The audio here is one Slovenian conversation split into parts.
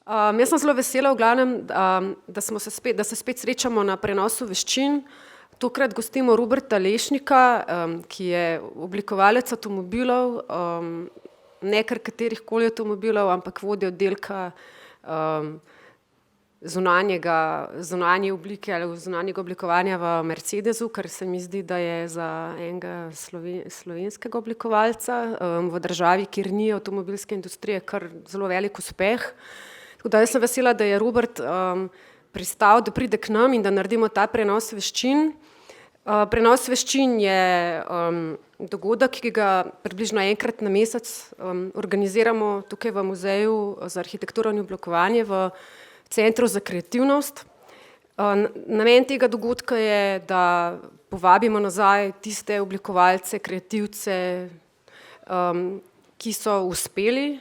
Jaz sem zelo vesela v glavnem, da se spet srečamo na prenosu veščin. Tokrat gostimo Roberta Lešnika, ki je oblikovalec avtomobilov, ne kar katerihkoli avtomobilov, ampak vodja oddelka zunanje oblike ali zunanjega oblikovanja v Mercedesu, kar se mi zdi, da je za enega slovenskega oblikovalca v državi, kjer ni avtomobilske industrije, kar zelo velik uspeh. Tako da jaz sem vesela, da je Robert pristal, da pride k nam in da naredimo ta prenos veščin. Prenos veščin je dogodek, ki ga približno enkrat na mesec organiziramo tukaj v Muzeju za arhitekturo in oblikovanje v Centru za kreativnost. Namen tega dogodka je, da povabimo nazaj tiste oblikovalce, kreativce, ki so uspeli,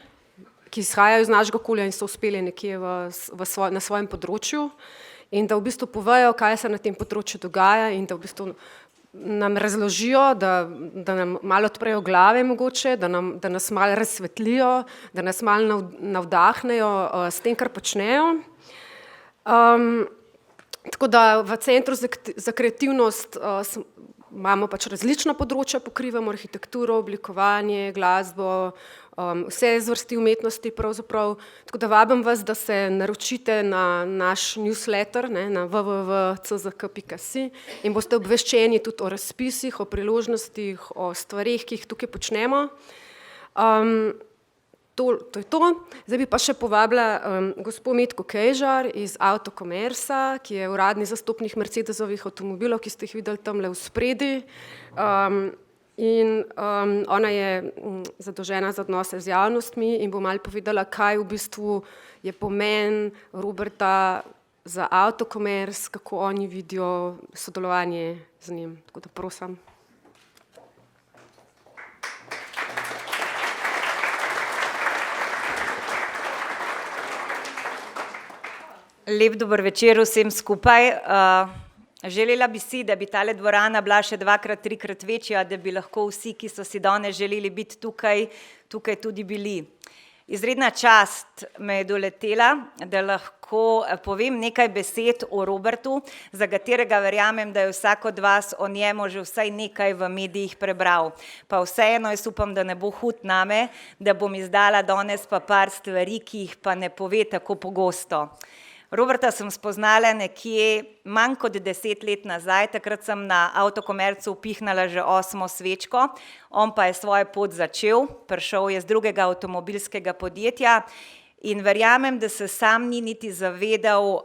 ki izhajajo iz našega okolja in so uspeli nekje na svojem področju in da v bistvu povejo, kaj se na tem področju dogaja in da v bistvu nam razložijo, da nam malo odprejo glave mogoče, da nas malo razsvetlijo, da nas malo navdahnejo s tem, kar počnejo. Tako da v Centru za kreativnost imamo pač različna področja, pokrivamo arhitekturo, oblikovanje, glasbo, vse zvrsti umetnosti pravzaprav. Tako da vabim vas, da se naročite na naš newsletter, na www.czk.si in boste obveščeni tudi o razpisih, o priložnostih, o stvareh, ki jih tukaj počnemo. To je to. Zdaj bi pa še povabila gospo Metko Kejžar iz Avtokomersa, ki je uradni zastopnik Mercedesovih avtomobilov, ki ste jih videli tamle v spredi. In ona je zadolžena za odnose z javnostmi in bo malo povedala, kaj v bistvu je pomen Roberta za Avtokomers, kako oni vidijo sodelovanje z njim. Tako da prosim. Lep dober večer vsem skupaj. Želela bi si, da bi tale dvorana bila še 2x, 3x večja, da bi lahko vsi, ki so si danes želeli biti tukaj tudi bili. Izredna čast me je doletela, da lahko povem nekaj besed o Robertu, za katerega verjamem, da je vsak od vas o njemu že vsaj nekaj v medijih prebral. Pa vseeno jaz upam, da ne bo hud name, da bom izdala danes pa par stvari, ki jih pa ne pove tako pogosto. Roberta sem spoznala nekje manj kot 10 let nazaj, takrat sem na Avtokomercu upihnala že 8. svečko, on pa je svojo pot začel, prišel je z drugega avtomobilskega podjetja in verjamem, da se sam ni niti zavedal,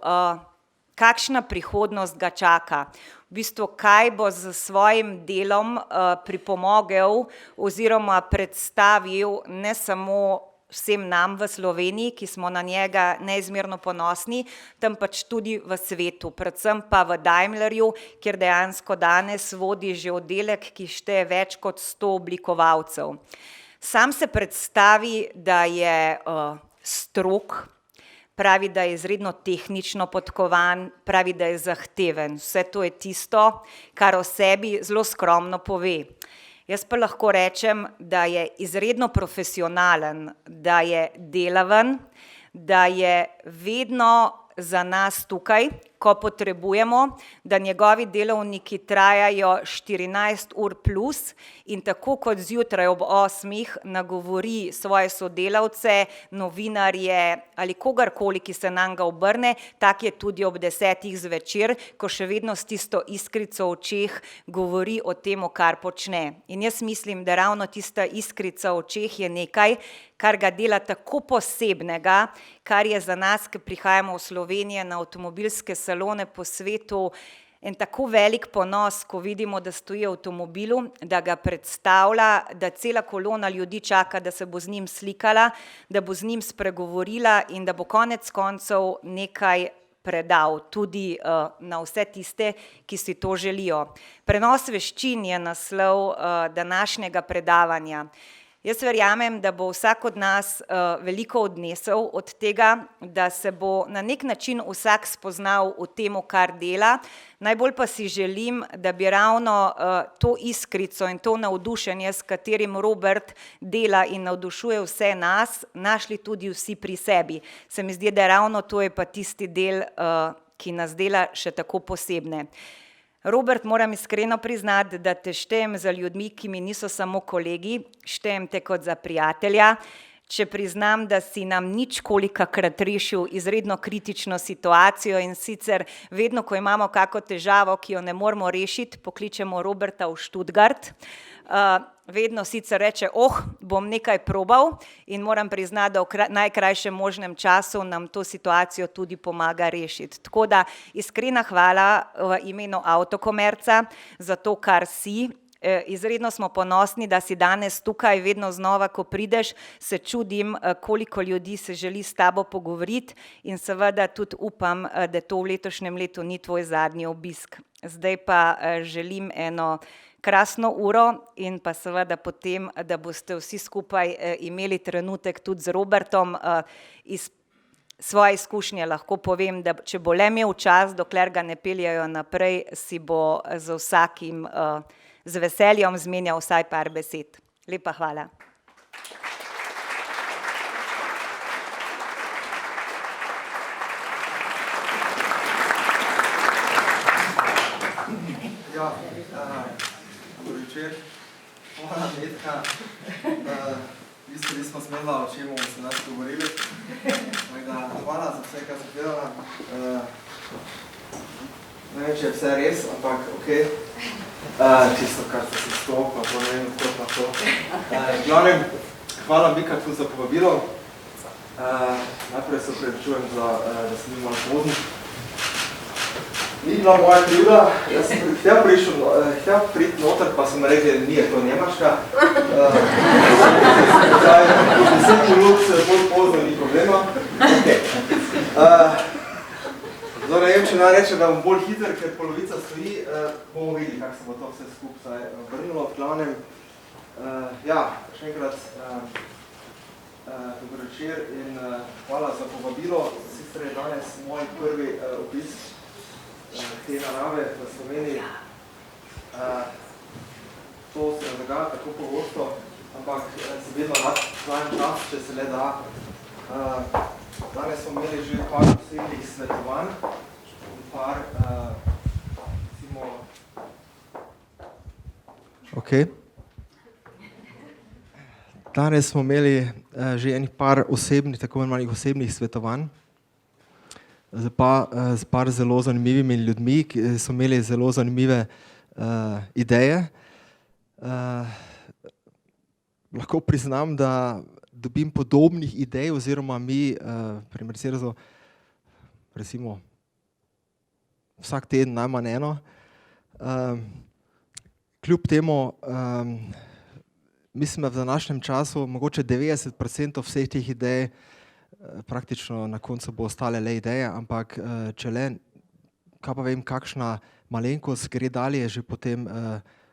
kakšna prihodnost ga čaka. V bistvu, kaj bo s svojim delom pripomogel oziroma predstavil ne samo vsem nam v Sloveniji, ki smo na njega neizmerno ponosni, temveč tudi v svetu, predvsem pa v Daimlerju, kjer dejansko danes vodi že oddelek, ki šteje več kot 100 oblikovalcev. Sam se predstavi, da je strog, pravi, da je izredno tehnično podkovan, pravi, da je zahteven. Vse to je tisto, kar o sebi zelo skromno pove. Jaz pa lahko rečem, da je izredno profesionalen, da je delaven, da je vedno za nas tukaj, ko potrebujemo, da njegovi delovniki trajajo 14 ur plus in tako kot zjutraj ob 8 nagovori svoje sodelavce, novinarje ali kogarkoli, ki se nanj obrne, tak je tudi ob 10 zvečer, ko še vedno s tisto iskrico v očeh govori o tem, kar počne. In jaz mislim, da ravno tista iskrica v očeh je nekaj, kar ga dela tako posebnega, kar je za nas, ki prihajamo v Slovenijo na avtomobilske salone po svetu, en tako velik ponos, ko vidimo, da stoji v avtomobilu, da ga predstavlja, da cela kolona ljudi čaka, da se bo z njim slikala, da bo z njim spregovorila in da bo konec koncev nekaj predal tudi na vse tiste, ki si to želijo. Prenos veščin je naslov današnjega predavanja. Jaz verjamem, da bo vsak od nas veliko odnesel od tega, da se bo na nek način vsak spoznal v temu, kar dela. Najbolj pa si želim, da bi ravno to iskrico in to navdušenje, s katerim Robert dela in navdušuje vse nas, našli tudi vsi pri sebi. Se mi zdi, da ravno to je pa tisti del, ki nas dela še tako posebne. Robert, moram iskreno priznati, da te štejem za ljudmi, ki mi niso samo kolegi, štejem te kot za prijatelja. Če priznam, da si nam ničkolikokrat rešil izredno kritično situacijo in sicer vedno, ko imamo kako težavo, ki jo ne moremo rešiti, pokličemo Roberta v Stuttgart. Vedno sicer reče, bom nekaj probal in moram priznati, da v najkrajšem možnem času nam to situacijo tudi pomaga rešiti. Tako da iskrena hvala v imenu Avtokomerca za to, kar si. Izredno smo ponosni, da si danes tukaj, vedno znova, ko prideš, se čudim, koliko ljudi se želi s tabo pogovoriti in seveda tudi upam, da to v letošnjem letu ni tvoj zadnji obisk. Zdaj pa želim eno krasno uro in pa seveda potem, da boste vsi skupaj imeli trenutek tudi z Robertom. Iz svoje izkušnje lahko povem, da če bo le imel čas, dokler ga ne peljajo naprej, si bo z vsakim z veseljem zmenjal vsaj par besed. Lepa hvala. Ja, dober večer. Hvala, Metka. V bistvu nismo smela, o čem bomo se danes govorili. Hvala za vse, kar si delala. Ne vem, če je vse res, ampak okej. Čisto, kar ste si stop, pa ne vem, kot na to. Glavnem, hvala Mika tudi za povabilo. Najprej se opravičujem, da sem bil malo pozen. Ni bila moja krivda, jaz sem htel priti noter, pa sem rekel, ni je to Nemačka. 10 minut bolj pozno ni problema. Zdaj ne vem, če naj reče, da bom bolj hiter, ker polovica stoji, bomo videli, kako se bo to vse skupaj vrnilo. V glavnem, še enkrat dober večer in hvala za povabilo. Sicer je danes moj prvi obisk te narave v Sloveniji. To se ne dogaja tako pogosto, ampak se vedno rad vzamem čas, če se le da. Danes smo imeli že par posebnih svetovanj in par, recimo... Danes smo imeli že enih par osebnih, tako imenovanih osebnih svetovanj z par zelo zanimivimi ljudmi, ki so imeli zelo zanimive ideje. Lahko priznam, da dobim podobnih idej oziroma mi pri Mercedesu recimo vsak teden najmanj eno. Kljub temu mislim, da v današnjem času mogoče 90% vseh teh idej praktično na koncu bo ostale le ideje, ampak če le, kaj pa vem, kakšna malenkost gre dalje, je že potem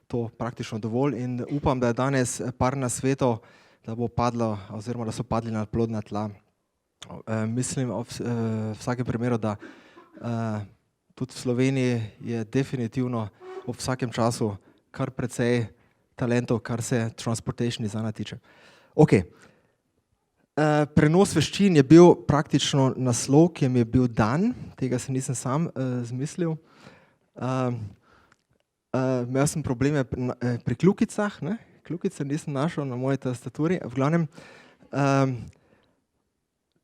to praktično dovolj in upam, da je danes par nasvetov, da bo padlo, oziroma da so padli na plodna tla. Mislim v vsakem primeru, da tudi v Sloveniji je definitivno ob vsakem času kar precej talentov, kar se transportation designa tiče. Prenos veščin je bil praktično naslov, ki mi je bil dan, tega se nisem sam zmislil. Imel sem probleme pri kljukicah, kljukice nisem našel na moji tastaturi. V glavnem,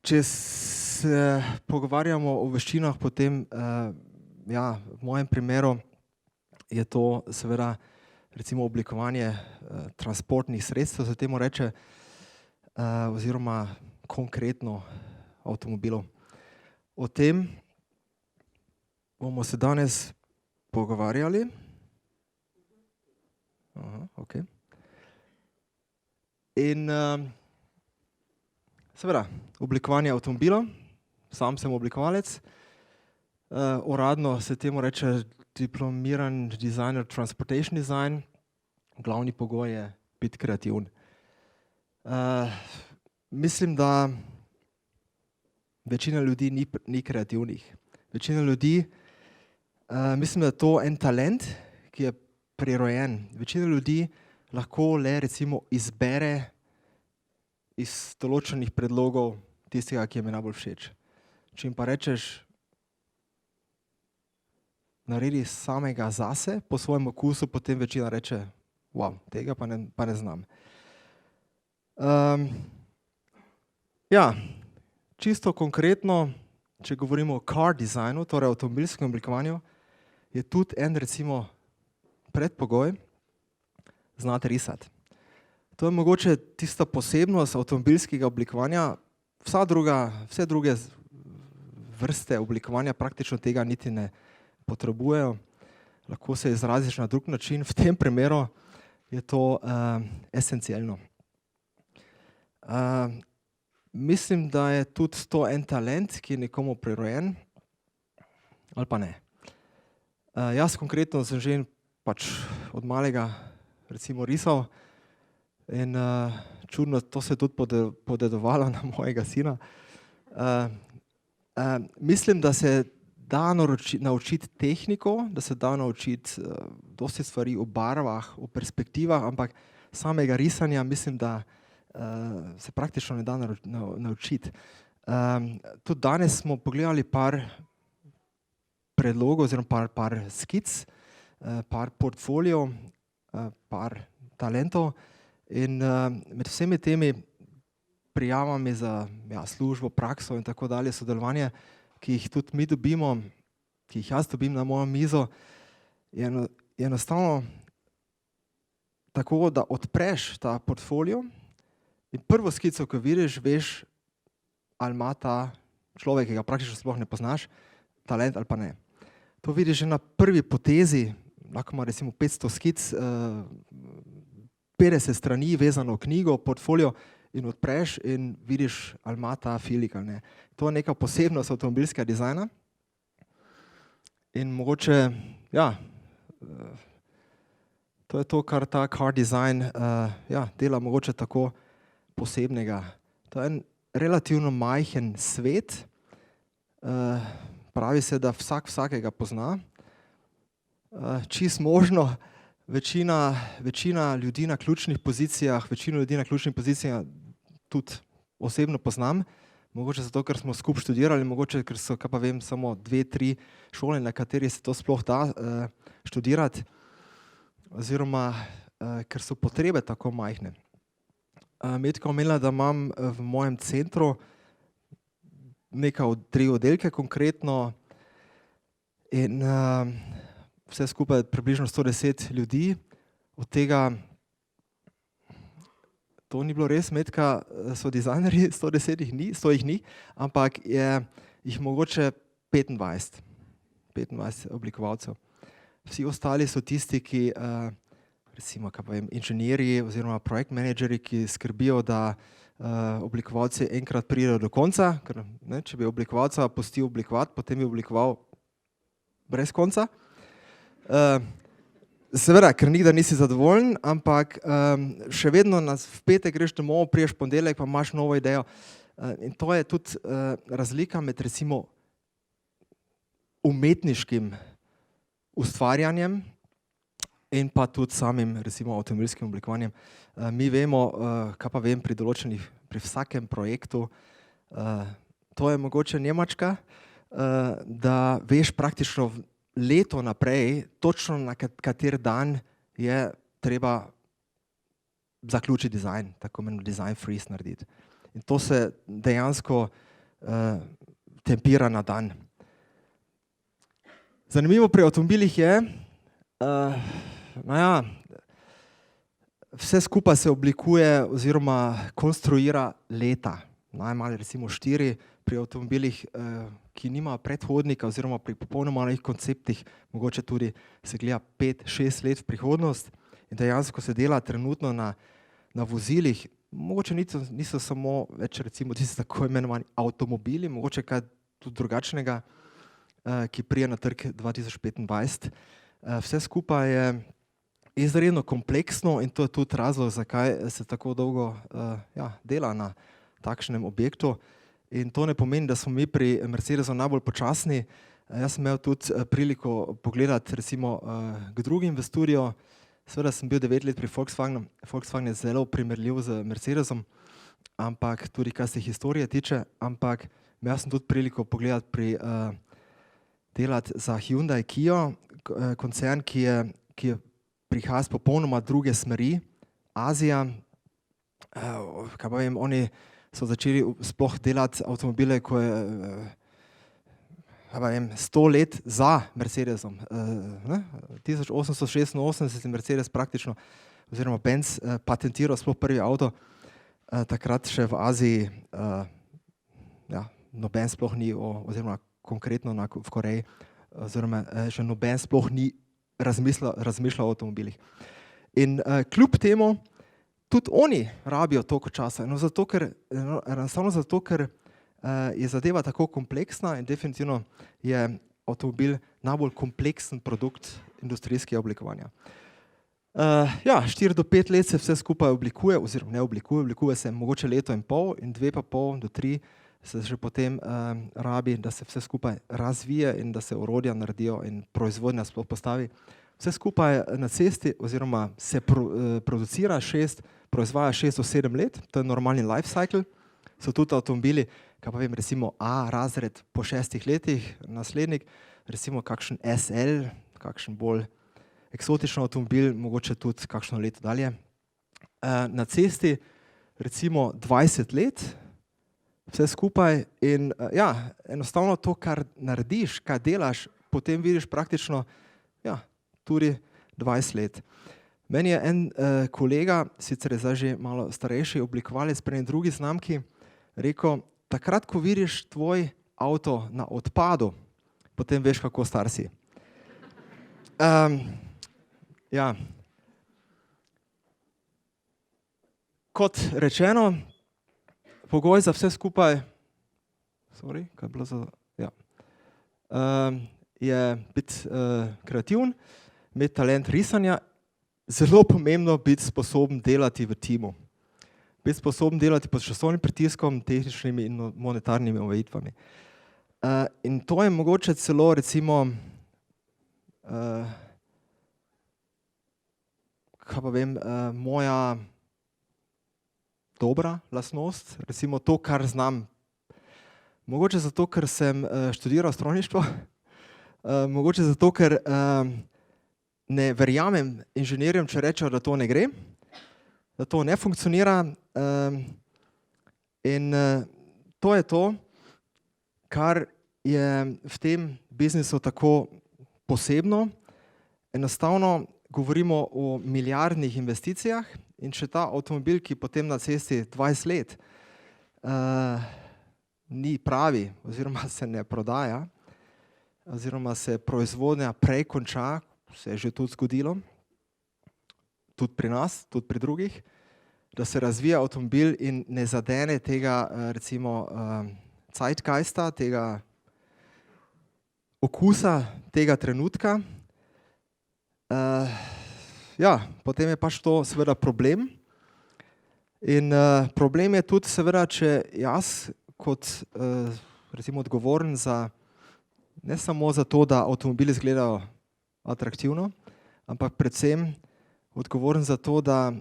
če se pogovarjamo o veščinah, potem v mojem primeru je to seveda recimo oblikovanje transportnih sredstev, se temu reče, oziroma konkretno avtomobilov. O tem bomo se danes pogovarjali. In seveda, oblikovanje avtomobilov, sam sem oblikovalec, uradno se temu reče diplomiran designer transportation design, glavni pogoj je biti kreativen. Mislim, da večina ljudi ni kreativnih. Večina ljudi, mislim, da je to en talent, ki je prirojen. Večina ljudi lahko le recimo izbere iz določenih predlogov tistega, ki jim je najbolj všeč. Če jim pa rečeš, naredi samega zase, po svojem okusu, potem večina reče, wow, tega pa ne znam. Ja, čisto konkretno, če govorimo o car designu, torej avtomobilskem oblikovanju, je tudi en recimo predpogoj, znati risati. To je mogoče tista posebnost avtomobilskega oblikovanja, vse druge vrste oblikovanja praktično tega niti ne potrebujejo. Lahko se izraziš na drug način, v tem primeru je to esencialno. Mislim, da je tudi to en talent, ki je nekomu prirojen, ali pa ne. Jaz konkretno sem že pač od malega recimo risal in čudno, to se je tudi podedovalo na mojega sina. Mislim, da se da naučiti tehniko, da se da naučiti dosti stvari o barvah, o perspektivah, ampak samega risanja mislim, da se praktično ne da naučiti. Tudi danes smo pogledali par predlogov oziroma par skic, par portfolijev, par talentov in med vsemi temi prijavami za službo, prakso in tako dalje, sodelovanje, ki jih tudi mi dobimo, ki jih jaz dobim na mojo mizo, je enostavno tako, da odpreš ta portfolio in prvo skico, ko vidiš, veš, ali ima ta človek, ki ga praktično sploh ne poznaš, talent ali pa ne. To vidiš že na prvi potezi, lahko ima recimo 500 skic, 50 strani vezano v knjigo, portfolio in odpreš in vidiš, ali ima ta filik ali ne. To je neka posebnost avtomobilskega dizajna in mogoče, ja, to je to, kar ta car design dela mogoče tako posebnega. To je en relativno majhen svet, pravi se, da vsak vsakega pozna, čisto možno, večina ljudi na ključnih pozicijah, tudi osebno poznam, mogoče zato, ker smo skupaj študirali, mogoče, ker so, kaj pa vem, samo 2-3 šole, na kateri se to sploh da študirati, oziroma ker so potrebe tako majhne. Metka omenila, da imam v mojem centru tri oddelke konkretno in vse skupaj približno 110 ljudi, od tega, to ni bilo res, Metka, so dizajnerji, 100 jih ni, ampak je jih mogoče 25 oblikovalcev. Vsi ostali so tisti, ki recimo, kaj pa vem, inženirji oziroma projekt menedžerji, ki skrbijo, da oblikovalci enkrat pridejo do konca, ker ne, če bi oblikovalca pustil oblikovati, potem bi oblikoval brez konca. Seveda, ker nikdar nisi zadovoljen, ampak še vedno v petek greš domov, prideš ponedeljek, pa imaš novo idejo. In to je tudi razlika med recimo umetniškim ustvarjanjem in pa tudi samim recimo avtomobilskim oblikovanjem. Mi vemo, kaj pa vem, pri vsakem projektu, to je mogoče Njemačka, da veš praktično leto naprej, točno na kateri dan je treba zaključiti dizajn, tako imenovani design freeze narediti. In to se dejansko tempira na dan. Zanimivo pri avtomobilih je, vse skupaj se oblikuje oziroma konstruira leta. Najmanj recimo 4, pri avtomobilih, ki nimajo predhodnika oziroma pri popolnoma novih konceptih, mogoče tudi se gleda 5-6 let v prihodnost in dejansko se dela trenutno na vozilih, mogoče niso samo več recimo tisti tako imenovani avtomobili, mogoče kaj tudi drugačnega, ki pride na trg 2025. Vse skupaj je izredno kompleksno in to je tudi razlog, zakaj se tako dolgo dela na takšnem objektu. In to ne pomeni, da smo mi pri Mercedesu najbolj počasni. Jaz sem imel tudi priliko pogledati recimo k drugim v studio. Seveda sem bil 9 let pri Volkswagenu. Volkswagen je zelo primerljiv z Mercedesom, ampak tudi kar se historije tiče, ampak imel sem tudi priliko pogledati delati za Hyundai Kia, koncern, ki prihaja iz popolnoma druge smeri, Azija. Kaj pa vem, oni so začeli sploh delati avtomobile, ko je 100 let za Mercedesom. 1886 je Mercedes praktično, oziroma Benz patentiral sploh prvi avto, takrat še v Aziji noben sploh ni, oziroma konkretno v Koreji, oziroma še noben sploh ni razmišljal o avtomobilih. In kljub temu tudi oni rabijo toliko časa, enostavno zato, ker je zadeva tako kompleksna in definitivno je avtomobil najbolj kompleksen produkt industrijskega oblikovanja. 4 do 5 let se vse skupaj oblikuje, oziroma ne oblikuje se mogoče leto in pol in 2,5 do 3 se že potem rabi, da se vse skupaj razvije in da se orodja naredijo in proizvodnja sploh postavi. Vse skupaj na cesti oziroma se producira proizvaja 6 do 7 let, to je normalni life cycle. So tudi avtomobili, kaj pa vem, recimo A razred po 6 letih, naslednik, recimo kakšen SL, kakšen bolj eksotičen avtomobil, mogoče tudi kakšno leto dalje. Na cesti recimo 20 let, vse skupaj in enostavno to, kar narediš, kaj delaš, potem vidiš praktično tudi 20 let. Meni je en kolega, sicer je zdaj že malo starejši oblikovalec pri eni drugi znamki, rekel, takrat, ko vidiš tvoj avto na odpadu, potem veš, kako star si. Kot rečeno, pogoj za vse skupaj je biti kreativen, imeti talent risanja, zelo pomembno biti sposoben delati v timu. Biti sposoben delati pod časovnim pritiskom, tehničnimi in monetarnimi omejitvami. In to je mogoče celo recimo moja dobra lastnost, recimo to, kar znam. Mogoče zato, ker sem študiral strojništvo, mogoče zato, ker ne verjamem inženirjem, če rečejo, da to ne gre, da to ne funkcionira. In to je to, kar je v tem biznisu tako posebno. Enostavno govorimo o milijardnih investicijah in če ta avtomobil, ki potem na cesti 20 let ni pravi oziroma se ne prodaja oziroma se proizvodnja prej konča, se je že tudi zgodilo, tudi pri nas, tudi pri drugih, da se razvija avtomobil in ne zadene tega recimo zeitgeista, tega okusa, tega trenutka. Potem je pač to seveda problem. In problem je tudi seveda, če jaz kot recimo odgovoren za, ne samo za to, da avtomobili izgledajo atraktivno, ampak predvsem odgovoren za to, da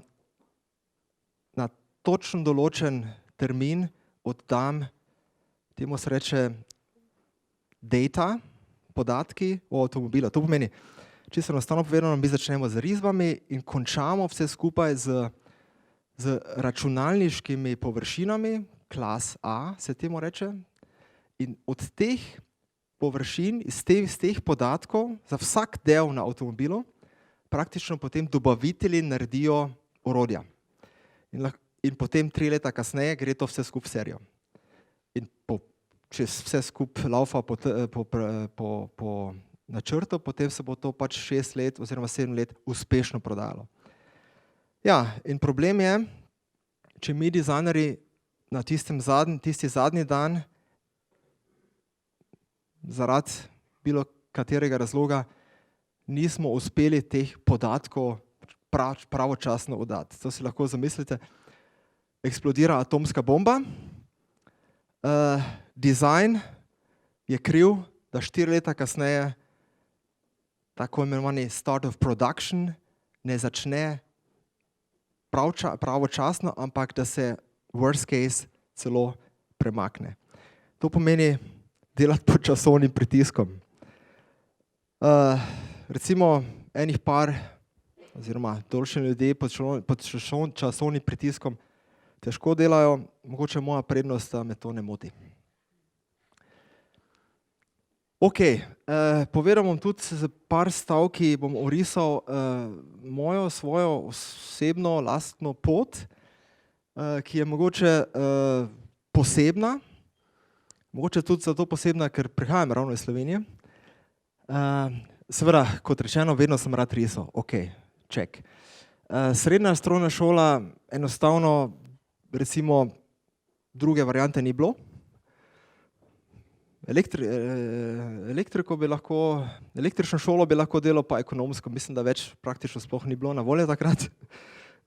na točno določen termin oddam, temu se reče data, podatki o avtomobilu. To pomeni, čisto enostavno povedano, mi začnemo z risbami in končamo vse skupaj z računalniškimi površinami, klas A se temu reče, in od teh površin, iz teh podatkov za vsak del na avtomobilu praktično potem dobavitelji naredijo orodja. In potem 3 leta kasneje gre to vse skupaj v serijo. In če vse skupaj laufa po načrtu, potem se bo to pač 6 let oziroma 7 let uspešno prodajalo. In problem je, če mi dizajnerji na tisti zadnji dan zaradi bilo katerega razloga nismo uspeli teh podatkov pravočasno oddati. To si lahko zamislite. Eksplodira atomska bomba, dizajn je kriv, da 4 leta kasneje tako imenovani start of production ne začne pravočasno, ampak da se worst case celo premakne. To pomeni delati pod časovnim pritiskom. Recimo enih par oziroma določeni ljudje pod časovnim pritiskom težko delajo, mogoče moja prednost, da me to ne moti. Ok, povedal bom tudi z par stavki, bom orisal svojo osebno, lastno pot, ki je mogoče posebna, mogoče tudi zato posebna, ker prihajam ravno iz Slovenije. Seveda, kot rečeno, vedno sem rad risal, ok, check. Srednja strojna šola, enostavno, recimo, druge variante ni bilo. Električno šolo bi lahko delal, pa ekonomsko, mislim, da več praktično sploh ni bilo na voljo takrat.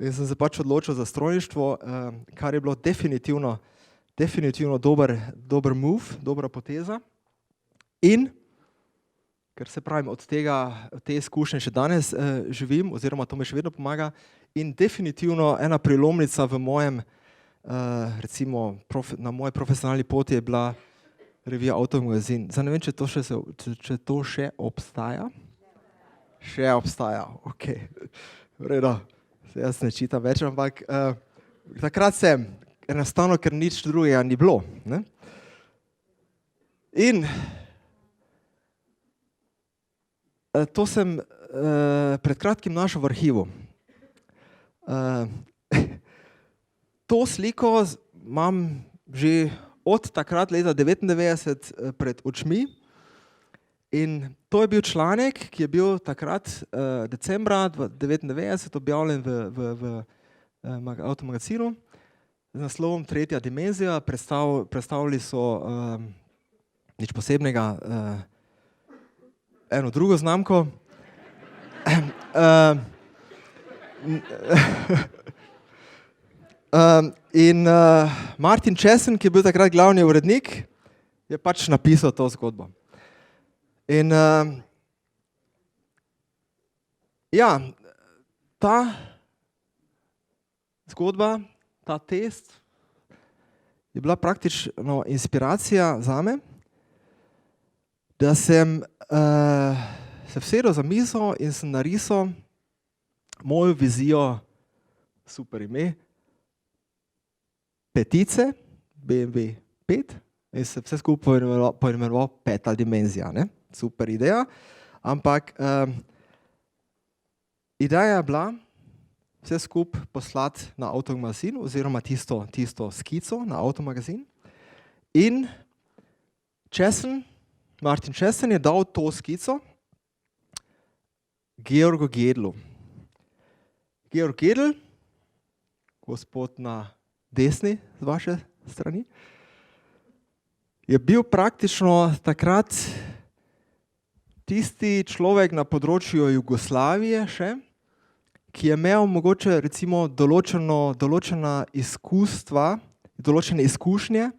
In sem se pač odločil za strojništvo, kar je bilo definitivno dober move, dobra poteza. In, ker se pravim, od te izkušnje še danes živim, oziroma to me še vedno pomaga, in definitivno ena prelomnica v mojem, recimo, na moji profesionalni poti je bila revija Avtomagazin. Zdaj ne vem, če to še obstaja. Še obstaja, ok. V redu, jaz ne čitam več, ampak takrat sem, enostavno, ker nič drugega ni bilo. Ne? In to sem pred kratkim našel v arhivu. To sliko imam že od takrat leta 1999 pred očmi in to je bil članek, ki je bil takrat decembra 1999 objavljen v Avtomagazinu z naslovom Tretja dimenzija. Predstavili so nič posebnega, eno drugo znamko. In Martin Česen, ki je bil takrat glavni urednik, je pač napisal to zgodbo. In ja, ta zgodba, ta test je bila praktično inspiracija zame, da sem se usedel za mizo in sem narisal mojo vizijo, super ime, petice, BMW 5, in se vse skupaj poimenoval Peta dimenzija. Ne? Super ideja, ampak ideja je bila vse skupaj poslati na Avtomagazin oziroma tisto skico na Avtomagazin. In Martin Česen je dal to skico Georgu Gedlu. Georg Gedl, gospod na desni z vaše strani, je bil praktično takrat tisti človek na področju Jugoslavije še, ki je imel mogoče recimo določena izkustva, določene izkušnje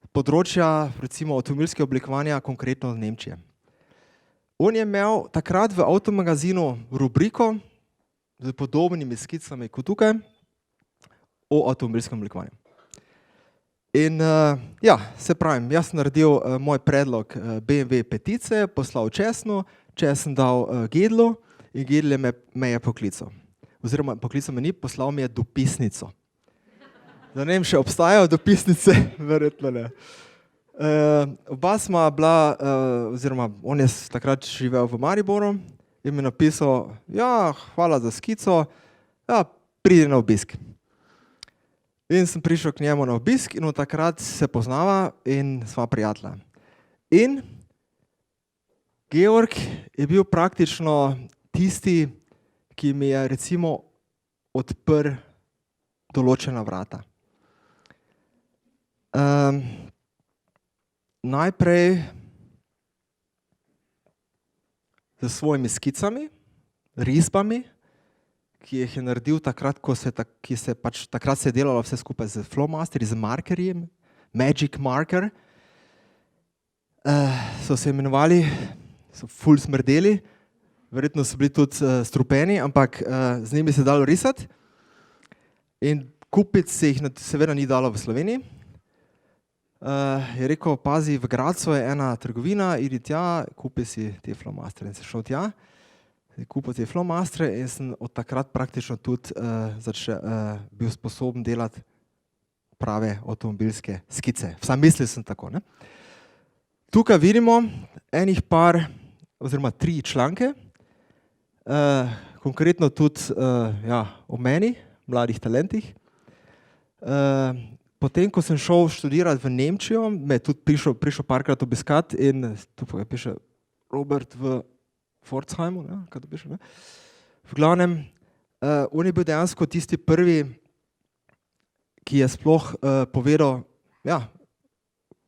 področja recimo avtomobilskega oblikovanja, konkretno z Nemčije. On je imel takrat v Avtomagazinu rubriko z podobnimi skicami kot tukaj o avtomobilskem oblikovanju. In ja, se pravim, jaz sem naredil moj predlog BMW petice, poslal Česnu, Česen dal Gedlu in Gedl me je poklical. Oziroma poklical me ni, poslal mi je dopisnico. Da ne vem, še obstajajo dopisnice, verjetno ne. Oba sva bila, oziroma on je takrat živel v Mariboru in mi napisal, ja, hvala za skico, ja, pridi na obisk. In sem prišel k njemu na obisk in od takrat se poznava in sva prijatelja. In Georg je bil praktično tisti, ki mi je recimo odprl določena vrata. Najprej s svojimi skicami, risbami, ki jih je naredil takrat, takrat se je delalo vse skupaj z flomasteri, z markerjem, Magic Marker. So se imenovali, so ful smrdeli, verjetno so bili tudi strupeni, ampak z njimi se je dalo risati. In kupiti se jih seveda ni dalo v Sloveniji. Je rekel, pazi, v Gradcu je ena trgovina, idi tja, kupi si te flomastre. In se šel tja, kupil te flomastre in sem od takrat praktično tudi bil sposoben delati prave avtomobilske skice. Vsaj mislil sem tako, ne? Tukaj vidimo enih par, oziroma 3 članke, konkretno tudi o meni, mladih talentih. Potem, ko sem šel študirati v Nemčijo, me je tudi prišel parkrat obiskati in tukaj piše Robert v Pforzheimu, ne, kaj to piše, ne? V glavnem, on je bil dejansko tisti prvi, ki je sploh povedal,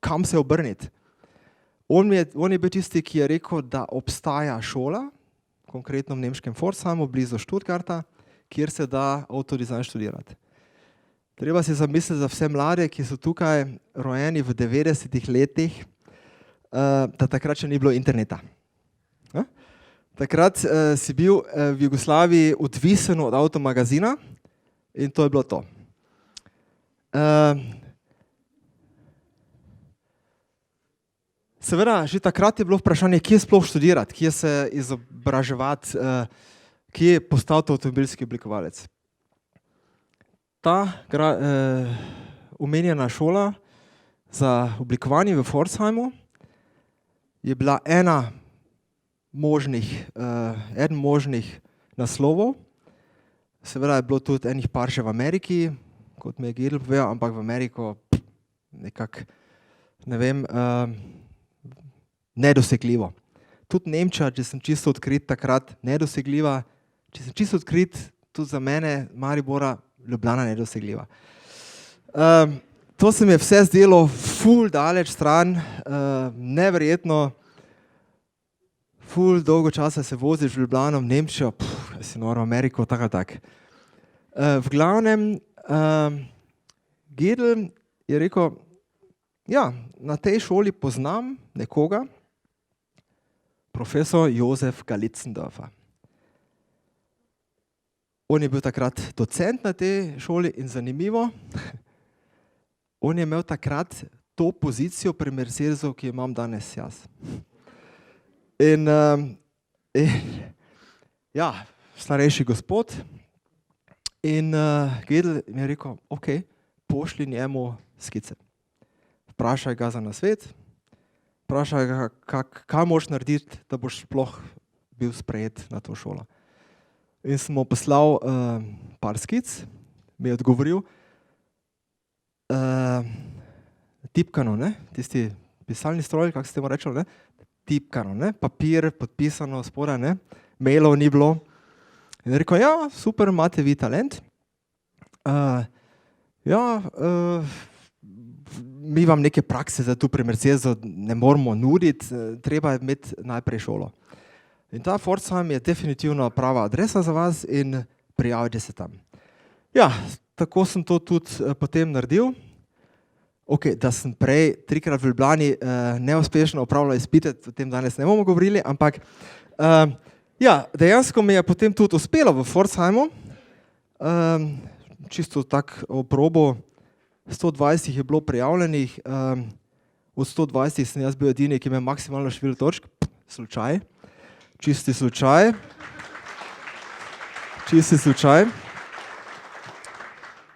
kam se obrniti. On je bil tisti, ki je rekel, da obstaja šola, konkretno v nemškem Pforzheimu, blizu Stuttgarta, kjer se da avtodizajn študirati. Treba si zamisliti za vse mlade, ki so tukaj rojeni v 90-ih letih, da takrat še ni bilo interneta. Takrat si bil v Jugoslaviji odvisen od avtomagazina in to je bilo to. Seveda, že takrat je bilo vprašanje, kje sploh študirati, kje se izobraževati, kje postati avtomobilski oblikovalec. Ta omenjena šola za oblikovanje v Pforzheimu je bila eden možnih naslovov. Seveda je bilo tudi enih par še v Ameriki, kot mi je Gedl povedal, ampak v Ameriko nekako, ne vem, nedosegljivo. Tudi Nemčija, če sem čisto odkrit takrat, nedosegljiva. Če sem čisto odkrit, tudi za mene, Maribora, Ljubljana nedosegljiva. To se mi je vse zdelo ful daleč stran, neverjetno. Ful dolgo časa se voziš v Ljubljano, v Nemčijo, si noro, v Ameriko, tako ali tako. V glavnem, Gedl je rekel, na tej šoli poznam nekoga, profesor Josef Galitzendorfer. On je bil takrat docent na tej šoli in zanimivo, on je imel takrat to pozicijo pri Mercedesu, ki jo imam danes jaz. In starejši gospod in Gedl mi je rekel, ok, pošlji njemu skice. Vprašaj ga za nasvet, vprašaj ga, kaj moraš narediti, da boš sploh bil sprejet na to šolo. In sem mu poslal par skic, mi je odgovoril, tipkano, ne, tisti pisalni stroj, kako se temu rečelo, ne, tipkano, ne, papir, podpisano spodaj, ne, mailov ni bilo. In je rekel, super, imate vi talent, mi vam neke prakse za tu pri Mercedesu ne moramo nuditi, treba je imeti najprej šolo. In ta Pforzheim je definitivno prava adresa za vas in prijavite se tam. Tako sem to tudi potem naredil. Ok, da sem prej 3-krat v Ljubljani neuspešno opravljal izpite, o tem danes ne bomo govorili, ampak dejansko mi je potem tudi uspelo v Pforzheimu. Čisto tako oprobo, 120 je bilo prijavljenih, od 120 sem jaz bil edini, ki ima maksimalno število točk, slučaj. Čisti slučaj.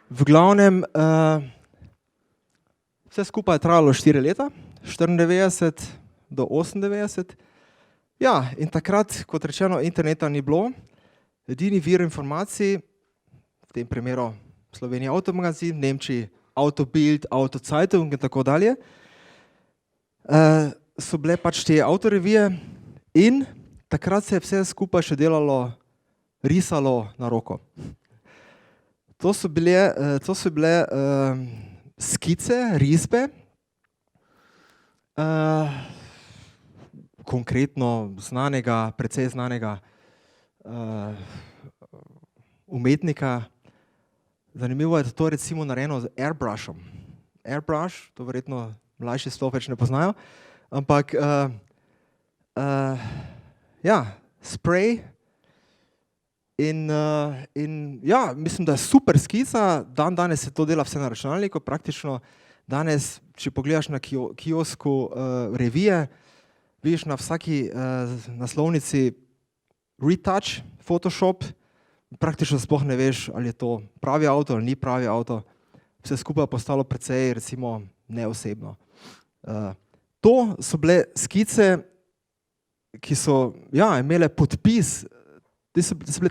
V glavnem, vse skupaj je trajalo 4 leta, 94 do 98. In takrat, kot rečeno, interneta ni bilo. Edini vir informacij, v tem primeru Slovenija Avtomagazin, v Nemčiji Autobild, Autozeitung in tako dalje, so bile pač te avtorevije in takrat se je vse skupaj še delalo, risalo na roko. To so bile skice, risbe, konkretno znanega, precej znanega umetnika. Zanimivo je, da to recimo narejeno z airbrushom. Airbrush, to verjetno mlajši sploh več ne poznajo, ampak sprej in ja, mislim, da je super skica. Danes se to dela vse na računalniku, praktično danes, če pogledaš na kiosku revije, vidiš na vsaki naslovnici retouch, Photoshop, praktično sploh ne veš, ali je to pravi avto ali ni pravi avto. Vse skupaj je postalo precej, recimo, neosebno. To so bile skice, ki so imele podpis, da so bile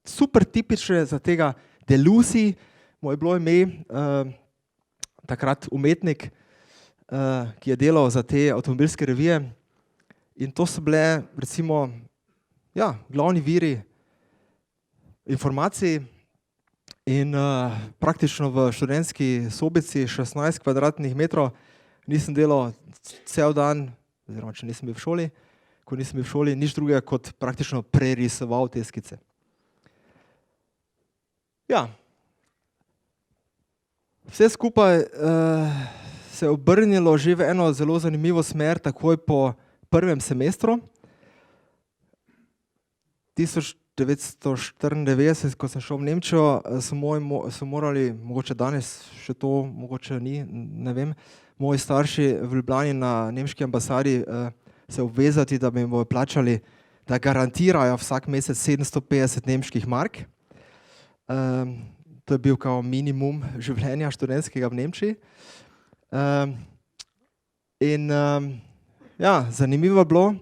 super tipične za tega Delusi, mu je bilo ime, takrat umetnik, ki je delal za te avtomobilske revije. In to so bile, recimo, glavni viri informacij. In praktično v študentski sobici 16 kvadratnih metrov nisem delal cel dan, oziroma če nisem bil v šoli, ko nisem bil v šoli, nič drugega kot praktično prerisoval te skice. Ja. Vse skupaj se je obrnilo že v eno zelo zanimivo smer takoj po prvem semestru. 1994, ko sem šel v Nemčijo, so morali, mogoče danes še to, mogoče ni, ne vem, moji starši v Ljubljani na nemški ambasadi se obvezati, da bi jim bodo plačali, da garantirajo vsak mesec 750 nemških mark. To je bil kao minimum življenja študentskega v Nemčiji. Zanimivo je bilo,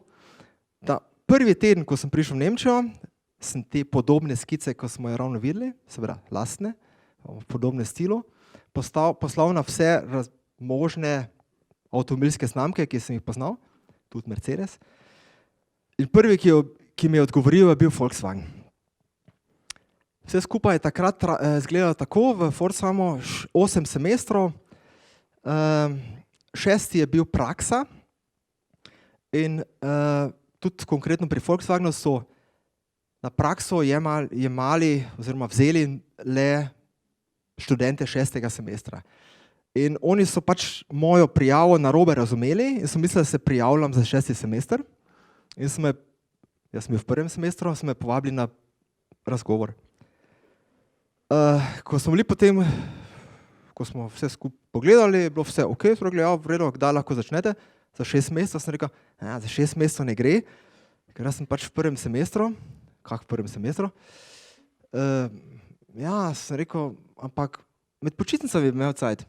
da prvi teden, ko sem prišel v Nemčijo, sem te podobne skice, ko smo jo ravno videli, seveda lastne, v podobnem stilu, poslal na vse možne avtomobilske znamke, ki sem jih poznal, tudi Mercedes. In prvi, ki mi je odgovoril, je bil Volkswagen. Vse skupaj je takrat izgledalo tako, v Volkswagenu 8 semestrov, 6 je bil praksa in tudi konkretno pri Volkswagenu so na prakso jemali oziroma vzeli le študente 6. semestra. In oni so pač mojo prijavo narobe razumeli in so mislili, da se prijavljam za 6. semester. In jaz sem bil v prvem semestru, so me povabili na razgovor. Ko smo bili potem, ko smo vse skupaj pogledali, je bilo vse ok, so rekli, v redu, kdaj lahko začnete? Za 6 mesecev sem rekel, za 6 mesecev ne gre, ker jaz sem pač v prvem semestru. Kak v prvem semestru? Sem rekel, ampak med počitnicami bi imel cajt.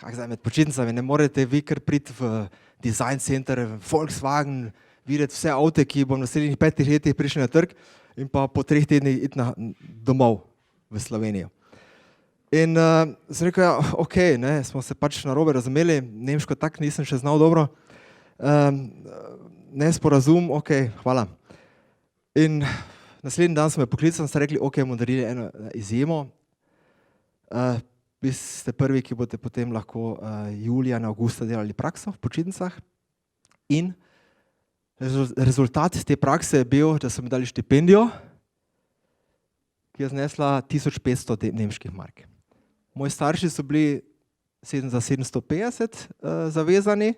Kak zdaj med počitnicami? Ne morete vi kar priti v design center, Volkswagen, videti vse avte, ki bom v naslednjih 5 letih prišli na trg in pa po 3 tednih iti domov v Slovenijo. In sem rekel, ok, smo se pač narobe razumeli, nemško tak nisem še znal dobro. Nesporazum, ok, hvala. In naslednji dan so me poklicali in so rekli, ok, bomo naredili eno izjemo. Vi ste prvi, ki boste potem lahko julija in avgusta delali prakso v počitnicah. In rezultat te prakse je bil, da so mi dali štipendijo, ki je znesla 1500 nemških mark. Moji starši so bili za 750 zavezani,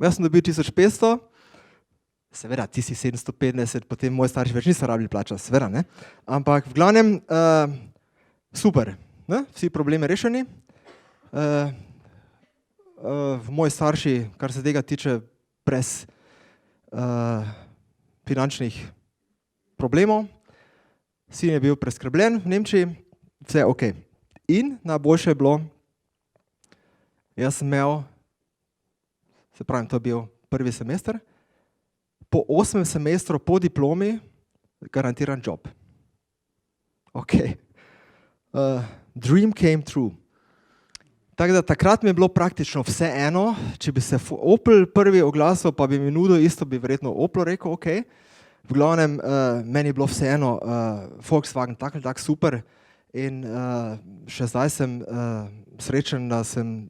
jaz sem dobil 1500, seveda, ti si 750, potem moji starši več niso rabili plačati, seveda, ne. Ampak v glavnem, super, ne? Vsi problemi rešeni. Moji starši, kar se tega tiče, brez finančnih problemov. Sin je bil preskrbljen v Nemčiji, vse ok. In najboljše je bilo, jaz sem imel, se pravim, to je bil prvi semester, po 8. semestru po diplomi garantiran job. Ok. Dream came true. Tako da takrat mi je bilo praktično vse eno, če bi se Opel prvi oglasil, pa bi mi nudil isto, bi verjetno Opel rekel, ok. V glavnem, meni je bilo vse eno, Volkswagen tak ali tak super in še zdaj sem srečen, da sem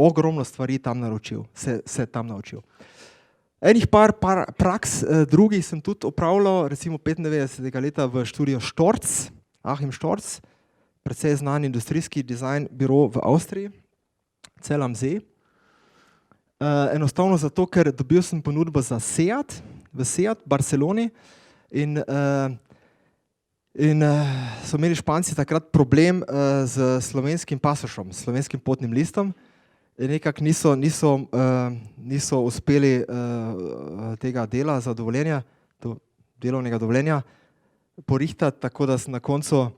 ogromno stvari tam naročil, se tam naučil. Enih par praks drugih sem tudi opravljal, recimo 95. leta v študiju Storz, Achim Storz, precej znan industrijski dizajn biro v Avstriji, Zell am See. Enostavno zato, ker dobil sem ponudbo za Seat, v Seat Barceloni in so imeli Španci takrat problem z slovenskim pasošem, s slovenskim potnim listom. Nekako niso uspeli tega dela za dovoljenja, delovnega dovoljenja porihtati, tako da sem na koncu,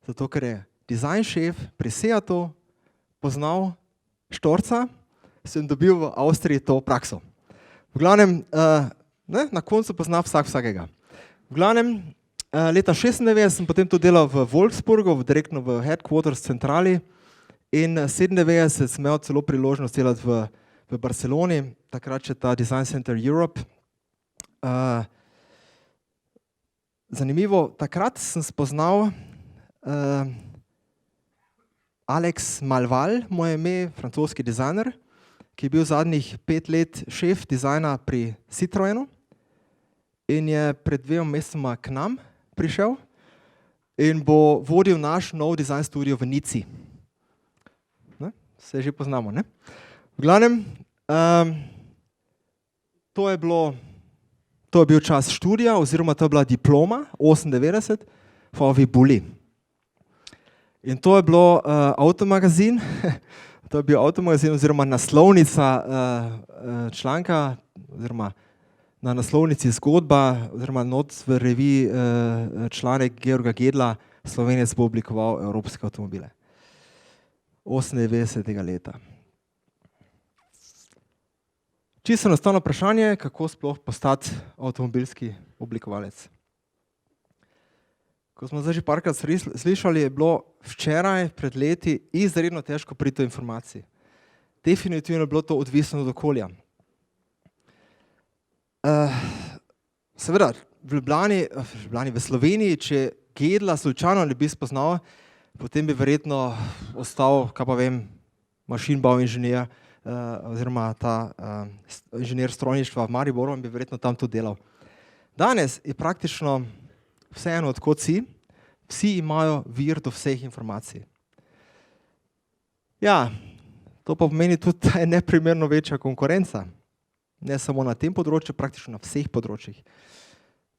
zato ker je dizajn šef pri Seatu poznal Storza, sem dobil v Avstriji to prakso. V glavnem, na koncu pozna vsakega. V glavnem, leta 96 sem potem to delal v Wolfsburgu, direktno v headquarters centrali. In 97 sem imel celo priložnost delati v Barceloni, takrat še ta Design Center Europe. Zanimivo, takrat sem spoznal Alex Malval, moje ime, francoski dizajner, ki je bil zadnjih 5 let šef dizajna pri Citroenu in je pred 2 mesecema k nam prišel in bo vodil naš nov design studio v Nici. Se že poznamo, ne? V glavnem, to je bil čas študija, oziroma to je bila diploma, 98, VW Bulli. In to je bilo avtomagazin, to je bil avtomagazin oziroma naslovnica članka, oziroma na naslovnici zgodba, oziroma not v reviji članek Georga Gedla, Slovenec bo oblikoval evropske avtomobile. 98. leta. Čisto enostavno vprašanje, kako sploh postati avtomobilski oblikovalec. Ko smo zdaj že parkrat slišali, je bilo včeraj, pred leti, izredno težko priti do informacij. Definitivno je bilo to odvisno od okolja. Seveda, v Sloveniji, če Gedla slučajno ne bi spoznal, potem bi verjetno ostal, kaj pa vem, mašinbau inženir oziroma ta inženir strojništva v Mariboru in bi verjetno tam tudi delal. Danes je praktično vseeno, od kod si, vsi imajo vir do vseh informacij. Ja, to pa pomeni tudi, da je neprimerno večja konkurenca. Ne samo na tem področju, praktično na vseh področjih.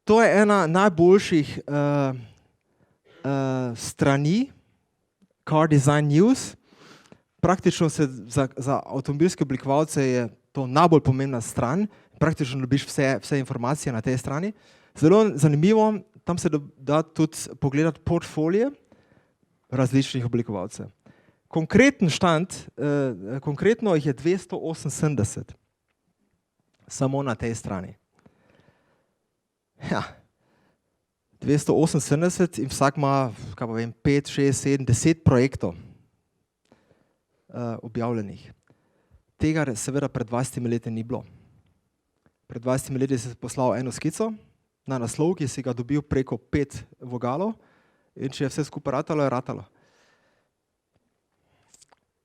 To je ena najboljših strani Car Design News. Praktično za avtomobilske oblikovalce je to najbolj pomembna stran. Praktično dobiš vse informacije na tej strani. Zelo zanimivo, tam se da tudi pogledati portfolije različnih oblikovalcev. Konkreten štand, konkretno jih je 278. Samo na tej strani. Ja. 278 in vsak ima, kaj pa vem, 5, 6, 7, 10 projektov objavljenih. Tega seveda pred 20 leti ni bilo. Pred 20 leti si poslal eno skico na naslov, ki si ga dobil preko 5 vogalov in če je vse skupaj ratalo, je ratalo.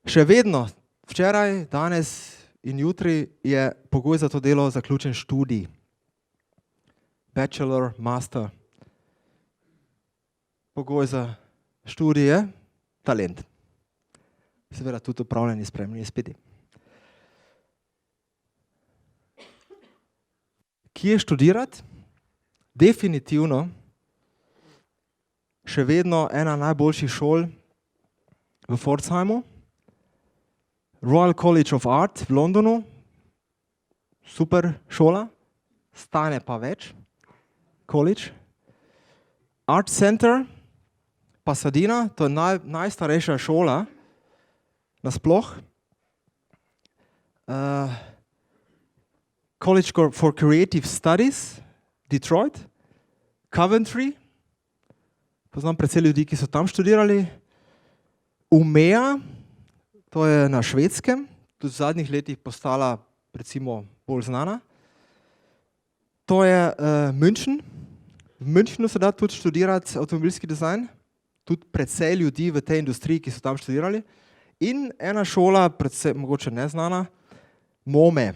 Še vedno, včeraj, danes in jutri je pogoj za to delo zaključen študij. Bachelor, master. Pogoj za študij je talent. Seveda tudi upravljanje spremljanje izpiti. Kje študirati? Definitivno še vedno ena najboljših šol v Pforzheimu. Royal College of Art v Londonu. Super šola, stane pa več. College. Art Center Pasadena, to je najstarejša šola nasploh. College for Creative Studies, Detroit. Coventry, poznam precej ljudi, ki so tam študirali. Umeå, to je na Švedskem, tudi v zadnjih letih postala recimo bolj znana. To je München. V Münchenu se da tudi študirati avtomobilski dizajn, tudi precej ljudi v tej industriji, ki so tam študirali. In ena šola, predvsem mogoče neznana, MoME,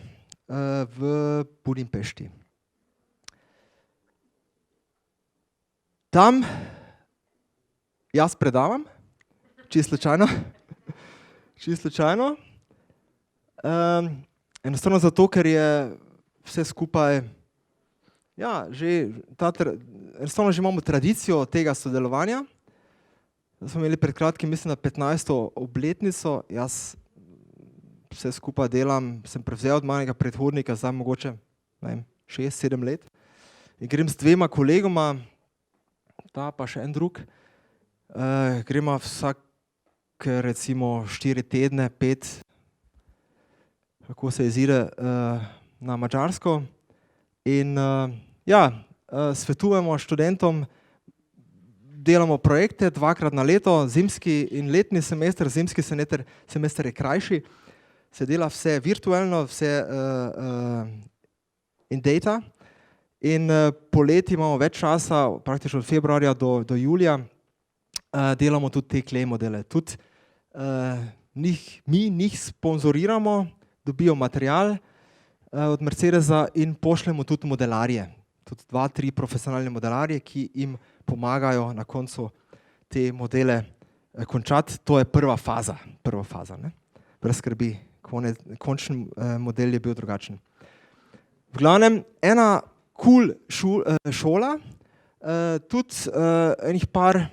v Budimpešti. Tam jaz predavam, čisto slučajno. Čisto slučajno. Enostavno zato, ker je vse skupaj, ja, enostavno že imamo tradicijo tega sodelovanja. Smo imeli pred kratkim, mislim, na 15. obletnico, jaz vse skupaj delam, sem prevzel od mojega predhodnika, zdaj mogoče 6-7 let. In grem s 2 kolegoma, ta pa še en drug, gremo vsake recimo 4 tedne, 5, kako se izide, na Madžarsko. In svetujemo študentom, delamo projekte 2-krat na leto, zimski in letni semester. Zimski semester je krajši, se dela vse virtualno, vse in data. In poleti imamo več časa, praktično od februarja do julija, delamo tudi te clay modele. Tudi mi njih sponzoriramo, dobijo material od Mercedesa in pošljemo tudi modelarje. Tudi 2-3 profesionalne modelarje, ki jim pomagajo na koncu te modele končati. To je prva faza. Ne? Brez skrbi, končni model je bil drugačen. V glavnem, ena cool šola, tudi enih par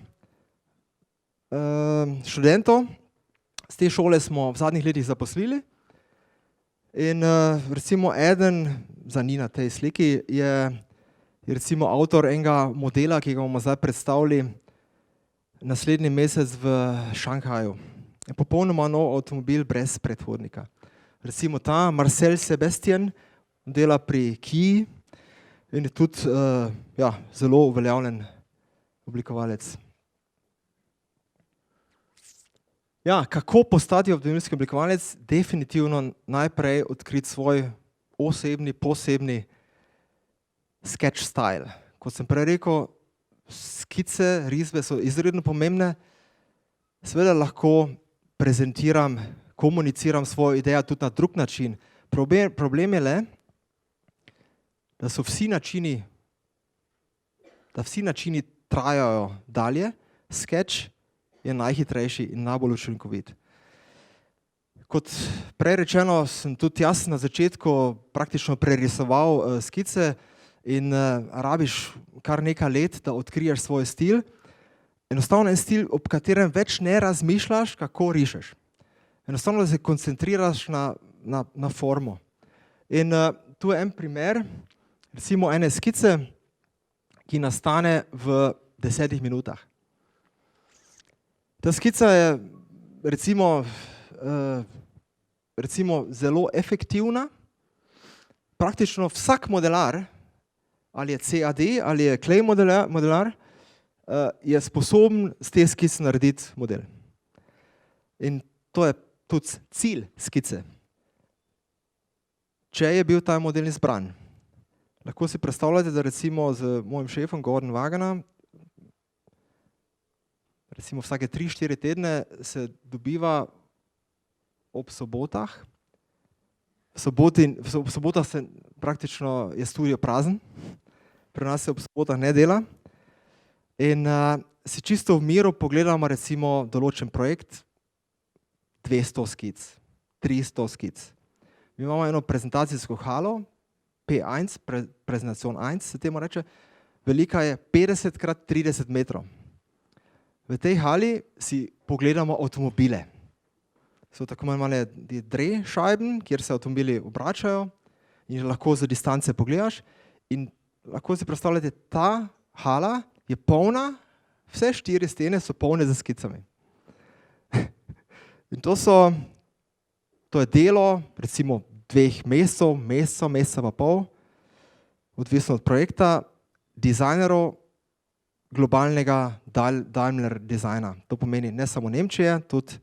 študentov z te šole smo v zadnjih letih zaposlili. In recimo eden, za njih na tej sliki, je recimo avtor enega modela, ki ga bomo zdaj predstavili naslednji mesec v Šanghaju. Je popolnoma nov avtomobil brez predhodnika. Recimo ta Marcel Sebastian dela pri Kii in je tudi zelo uveljavljen oblikovalec. Ja, kako postati avtomobilski oblikovalec? Definitivno najprej odkriti svoj osebni, posebni sketch style. Kot sem prej rekel, skice, risbe so izredno pomembne. Seveda lahko prezentiram, komuniciram svojo idejo tudi na drug način. Problem je le, da vsi načini trajajo dalje. Sketch je najhitrejši in najbolj učinkovit. Kot prej rečeno, sem tudi jaz na začetku praktično prerisoval skice in rabiš kar nekaj let, da odkriješ svoj stil. Enostavno en stil, ob katerem več ne razmišljaš, kako rišeš. Enostavno se koncentriraš na formo. In tu je en primer, recimo ene skice, ki nastane v 10 minutah. Ta skica je recimo zelo efektivna. Praktično vsak modelar, ali je CAD ali je clay modelar, je sposoben z te skice narediti model. In to je tudi cilj skice. Če je bil ta model izbran. Lahko si predstavljate, da recimo z mojim šefom Gordon Wagena recimo vsake 3-4 tedne se dobiva ob sobotah. V sobotah se praktično je studio prazen, pri nas se ob sobotah ne dela. In si čisto v miru pogledamo recimo določen projekt, 200 skic, 300 skic. Mi imamo eno prezentacijsko halo, P1, prezentacion 1 se temu reče, velika je 50x30 metrov. V tej hali si pogledamo avtomobile. So tako imenovane drehscheiben, kjer se avtomobili obračajo in lahko z distance pogledaš. In lahko si predstavljate, ta hala je polna, vse 4 stene so polne z skicami. In to je delo recimo 2 meseca pa pol, odvisno od projekta, dizajnerov globalnega Daimler dizajna. To pomeni ne samo Nemčije, tudi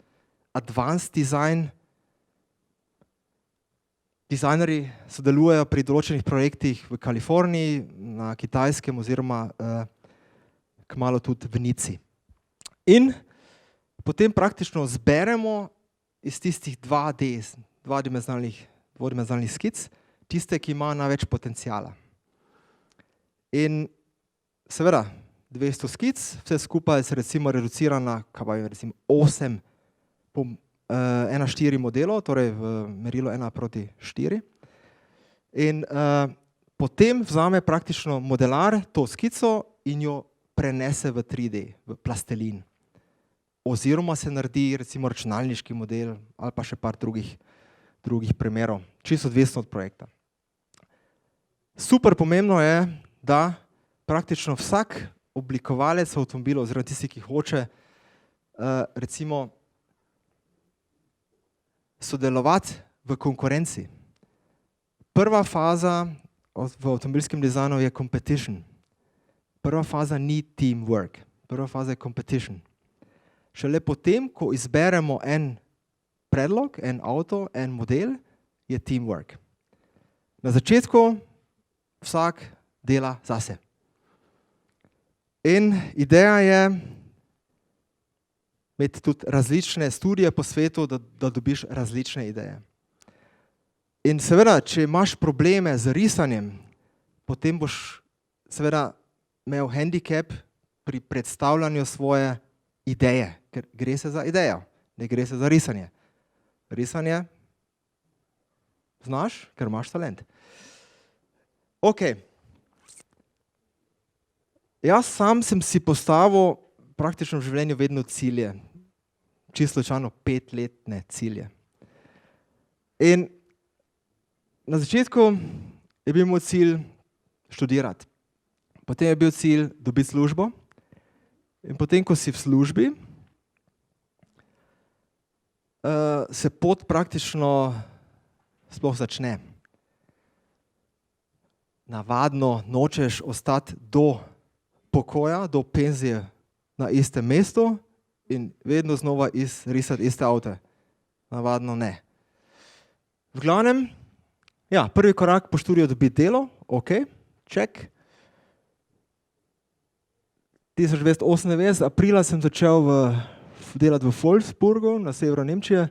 advanced design. Dizajnerji sodelujejo pri določenih projektih v Kaliforniji, na Kitajskem oziroma kmalu tudi v Nici. In potem praktično zberemo iz tistih 2D, dvodimenzionalnih skic, tiste, ki imajo največ potencijala. In seveda 200 skic, vse skupaj se recimo reducira na, kaj pa vem, recimo 8 po 1:4 modelov, torej v merilu 1:4. In potem vzame praktično modelar to skico in jo prenese v 3D, v plastelin. Oziroma se naredi recimo računalniški model ali pa še par drugih primerov, čisto odvisno od projekta. Super pomembno je, da praktično vsak oblikovalec avtomobilov, oziroma tisti, ki hoče recimo sodelovati v konkurenci. Prva faza v avtomobilskem dizajnu je competition. Prva faza ni teamwork, prva faza je competition. Šele potem, ko izberemo en predlog, en avto, en model, je teamwork. Na začetku vsak dela zase. In ideja je imeti tudi različne študije po svetu, da dobiš različne ideje. In seveda, če imaš probleme z risanjem, potem boš seveda imel handicap pri predstavljanju svoje ideje, ker gre se za idejo, ne gre se za risanje. Risanje znaš, ker imaš talent. Ok. Jaz sam sem si postavil praktično v življenju vedno cilje. Čisto slučajno 5-letne cilje. In na začetku je bil moj cilj študirati. Potem je bil cilj dobiti službo. In potem, ko si v službi, se pot praktično sploh začne. Navadno nočeš ostati do pokoja, do penzije na istem mestu in vedno znova risati iste avte. Navadno ne. V glavnem, ja, prvi korak po študiju dobiti delo, ok, check. 1998 aprila sem začel delati v Wolfsburgu na severu Nemčije,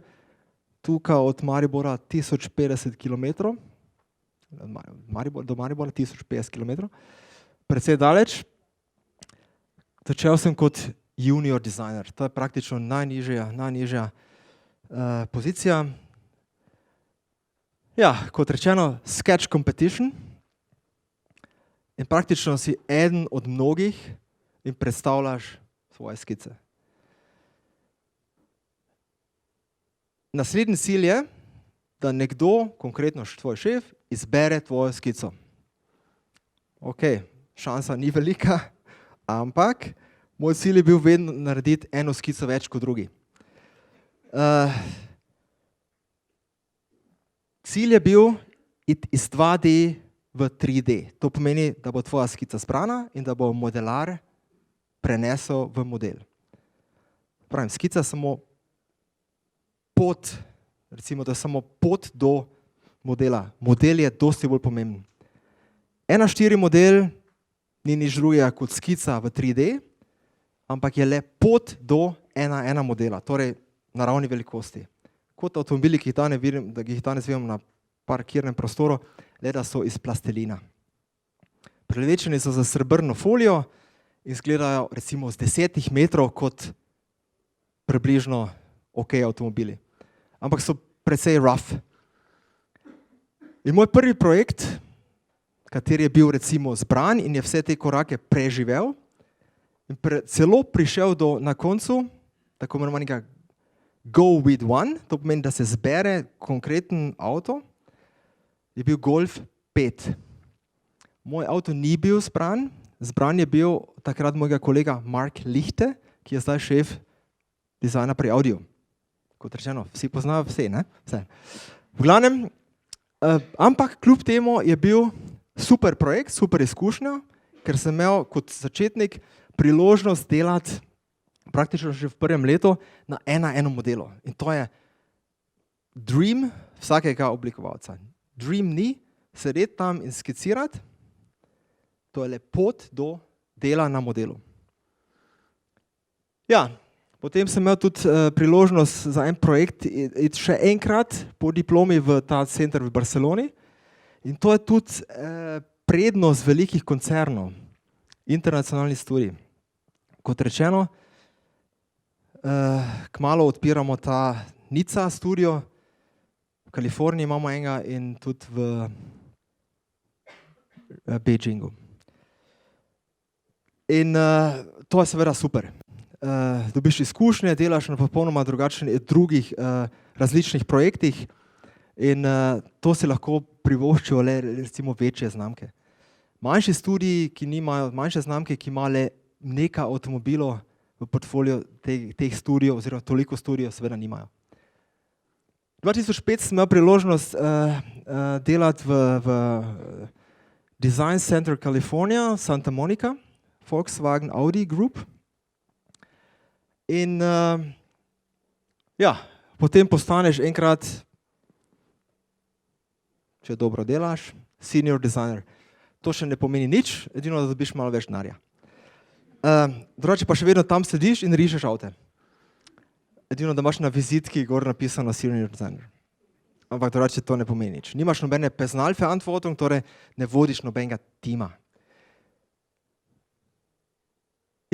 tukaj od Maribora 1050 km, do Maribora 1050 km, precej daleč. Začel sem kot junior designer, to je praktično najnižja pozicija. Ja, kot rečeno, sketch competition in praktično si eden od mnogih in predstavljaš svoje skice. Naslednji cilj je, da nekdo, konkretno tvoj šef, izbere tvojo skico. Ok, šansa ni velika, ampak moj cilj je bil vedno narediti eno skico več kot drugi. Cilj je bil iti iz 2D v 3D. To pomeni, da bo tvoja skica zbrana in da bo modelar prenesel v model. Pravim, skica samo pot, recimo, da je samo pot do modela. Model je dosti bolj pomemben. 1:4 model ni nič drugega kot skica v 3D, ampak je le pot do 1:1 modela, torej naravni velikosti. Kot avtomobili, ki jih danes vidimo na parkirnem prostoru, le da so iz plastelina. Prelečeni so za srebrno folijo in izgledajo recimo z 10 metrov kot približno ok avtomobili. Ampak so precej rough. In moj prvi projekt, kateri je bil recimo zbran in je vse te korake preživel in celo prišel do na koncu tako imenovanega go with one, to pomeni, da se zbere konkreten avto, je bil Golf 5. Moj avto ni bil zbran, zbran je bil takrat mojega kolega Mark Lichte, ki je zdaj šef dizajna pri Audiju. Kot rečeno, vsi poznajo vse, ne? Vse. V glavnem, ampak kljub temu je bil super projekt, super izkušnja, ker sem imel kot začetnik priložnost delati praktično že v prvem letu na 1:1 modelu. In to je dream vsakega oblikovalca. Dream ni sedeti tam in skicirati, to je le pot do dela na modelu. Ja, potem sem imel tudi priložnost za en projekt iti še enkrat po diplomi v ta center v Barceloni In to je tudi prednost velikih koncernov, internacionalnih studij. Kot rečeno, kmalu odpiramo ta Nica studio, v Kaliforniji imamo enega in tudi v Beijingu. In to je seveda super. Dobiš izkušnje, delaš na popolnoma drugačnih drugih različnih projektih in to si lahko privoščijo le recimo večje znamke. Manjši studiji, ki nimajo, manjše znamke, ki imajo le nekaj avtomobilov v portfolio teh studijev oziroma toliko studijev seveda nimajo. 2005 sem imel priložnost delati v Design Center California, Santa Monica, Volkswagen Audi Group. In potem postaneš enkrat, če dobro delaš, senior designer. To še ne pomeni nič, edino da dobiš malo več denarja. Drugače pa še vedno tam sediš in rišeš avte. Edino da imaš na vizitki gor napisano senior designer. Ampak drugače to ne pomeni nič. Nimaš nobene Personalverantwortung, torej ne vodiš nobenega tima.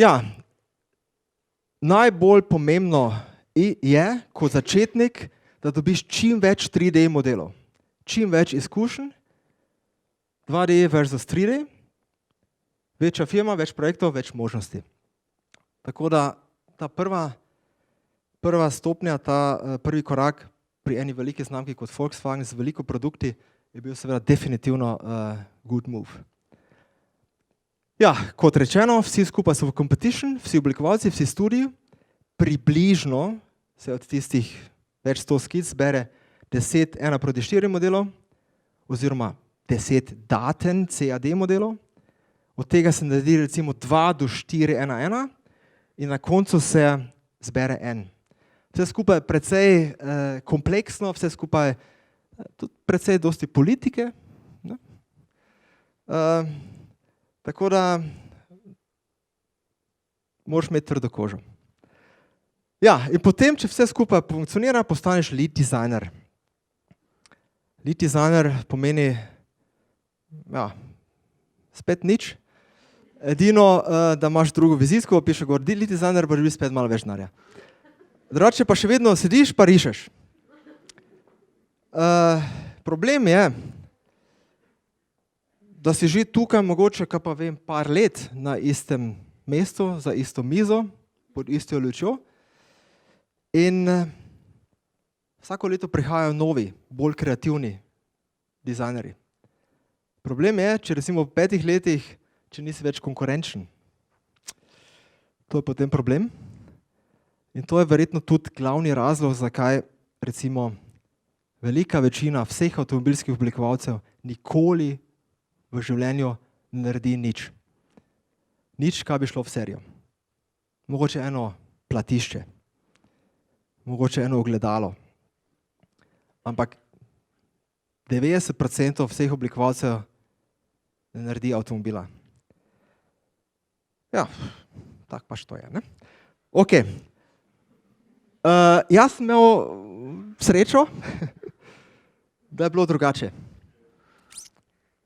Ja, najbolj pomembno je kot začetnik, da dobiš čim več 3D modelov. Čim več izkušenj, 2D versus 3D, večja firma, več projektov, več možnosti. Tako da ta prva stopnja, ta prvi korak pri eni veliki znamki kot Volkswagen z veliko produkti je bil seveda definitivno good move. Ja, kot rečeno, vsi skupaj so v competition, vsi oblikovalci, vsi studiji, približno se od tistih več 100 skic zbere 10 1:4 modelov oziroma 10 daten CAD modelov. Od tega se naredi recimo 2 do 4 1:1 in na koncu se zbere en. Vse skupaj je precej kompleksno, vse skupaj tudi precej dosti politike. Ne? Tako da moraš imeti trdo kožo. Ja, in potem, če vse skupaj funkcionira, postaneš lead designer. Lead designer pomeni spet nič. Edino, da imaš drugo vizitko, piše gor lead designer, boš bil spet malo več denarja. Drugače pa še vedno sediš pa rišeš. Problem je, da si že tukaj mogoče, kaj pa vem, par let na istem mestu, za isto mizo, pod isto lučjo in vsako leto prihajajo novi, bolj kreativni dizajnerji. Problem je, če recimo v 5 letih, če nisi več konkurenčen, to je potem problem. In to je verjetno tudi glavni razlog, zakaj recimo velika večina vseh avtomobilskih oblikovalcev nikoli v življenju ne naredi nič. Nič, kaj bi šlo v serijo. Mogoče eno platišče, mogoče eno ogledalo. Ampak 90% vseh oblikovalcev ne naredi avtomobila. Ja, tako pač to je, ne? Ok. Jaz sem imel srečo, da je bilo drugače.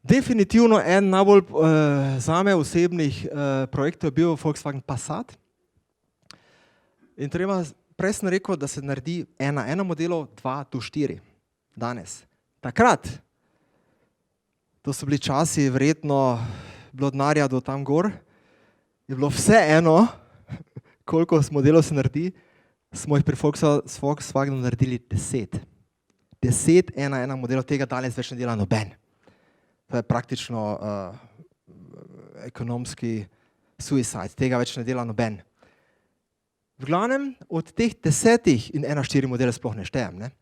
Definitivno en najbolj zame osebnih projektov je bil Volkswagen Passat. In treba, prej sem rekel, da se naredi 1:1 modelov, 2 do 4 danes. Takrat, to so bili časi, verjetno bilo denarja do tam gor, je bilo vse eno, koliko modelov se naredi, smo jih pri Volkswagenu naredili 10. 10 1:1 modelov, tega danes več ne dela noben. To je praktično ekonomski suicide, tega več ne dela noben. V glavnem, od teh 10 in 1:4 modele sploh ne štejem, ne?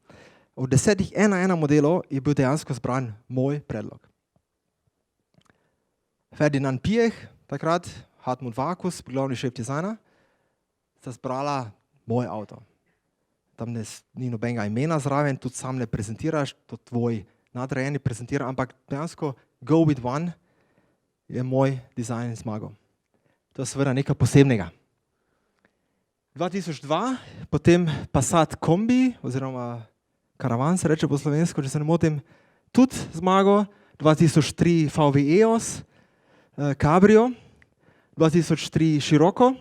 Od 10 1:1 modelov je bil dejansko zbran moj predlog. Ferdinand Piech, takrat Hartmut Vakus, glavni šef dizajna, sta zbrala moj avto. Tam ni nobenega imena zraven, tudi sam ne prezentiraš, to tvoj nadrejeni prezentira, ampak dejansko go with one je moj dizajn zmagal. To je seveda nekaj posebnega. 2002, potem Passat kombi, oziroma karavan se reče po slovensko, če se ne motim, tudi zmagal. 2003 VW EOS, Cabrio, 2003 Scirocco.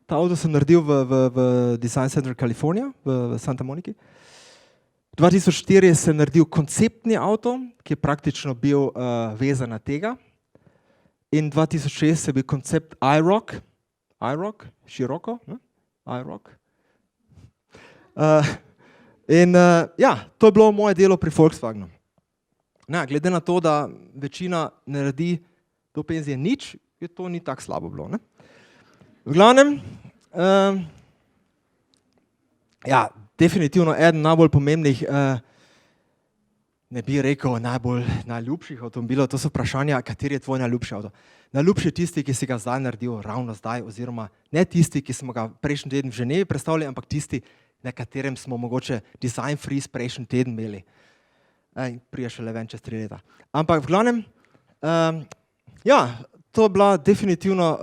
Ta avto sem naredil v Design Center California, v Santa Moniki. 2004 sem naredil konceptni avto, ki je praktično bil vezan na tega. In 2006 je bil koncept iRock, Scirocco, iRock. Ja, to je bilo moje delo pri Volkswagenu. Ne, glede na to, da večina ne naredi do penzije nič, je to ni tako slabo bilo. Ne? V glavnem, ja, definitivno eden najbolj pomembnih, ne bi rekel najljubših avtomobilov, to so vprašanja, kateri je tvoj najljubši avto. Najljubši je tisti, ki si ga zdaj naredil, ravno zdaj, oziroma ne tisti, ki smo ga prejšnji teden v Ženevi predstavili, ampak tisti, na katerem smo mogoče design freeze prejšnji teden imeli. In prije šele ven čez 3 leta. Ampak v glavnem, ja, to je bila definitivno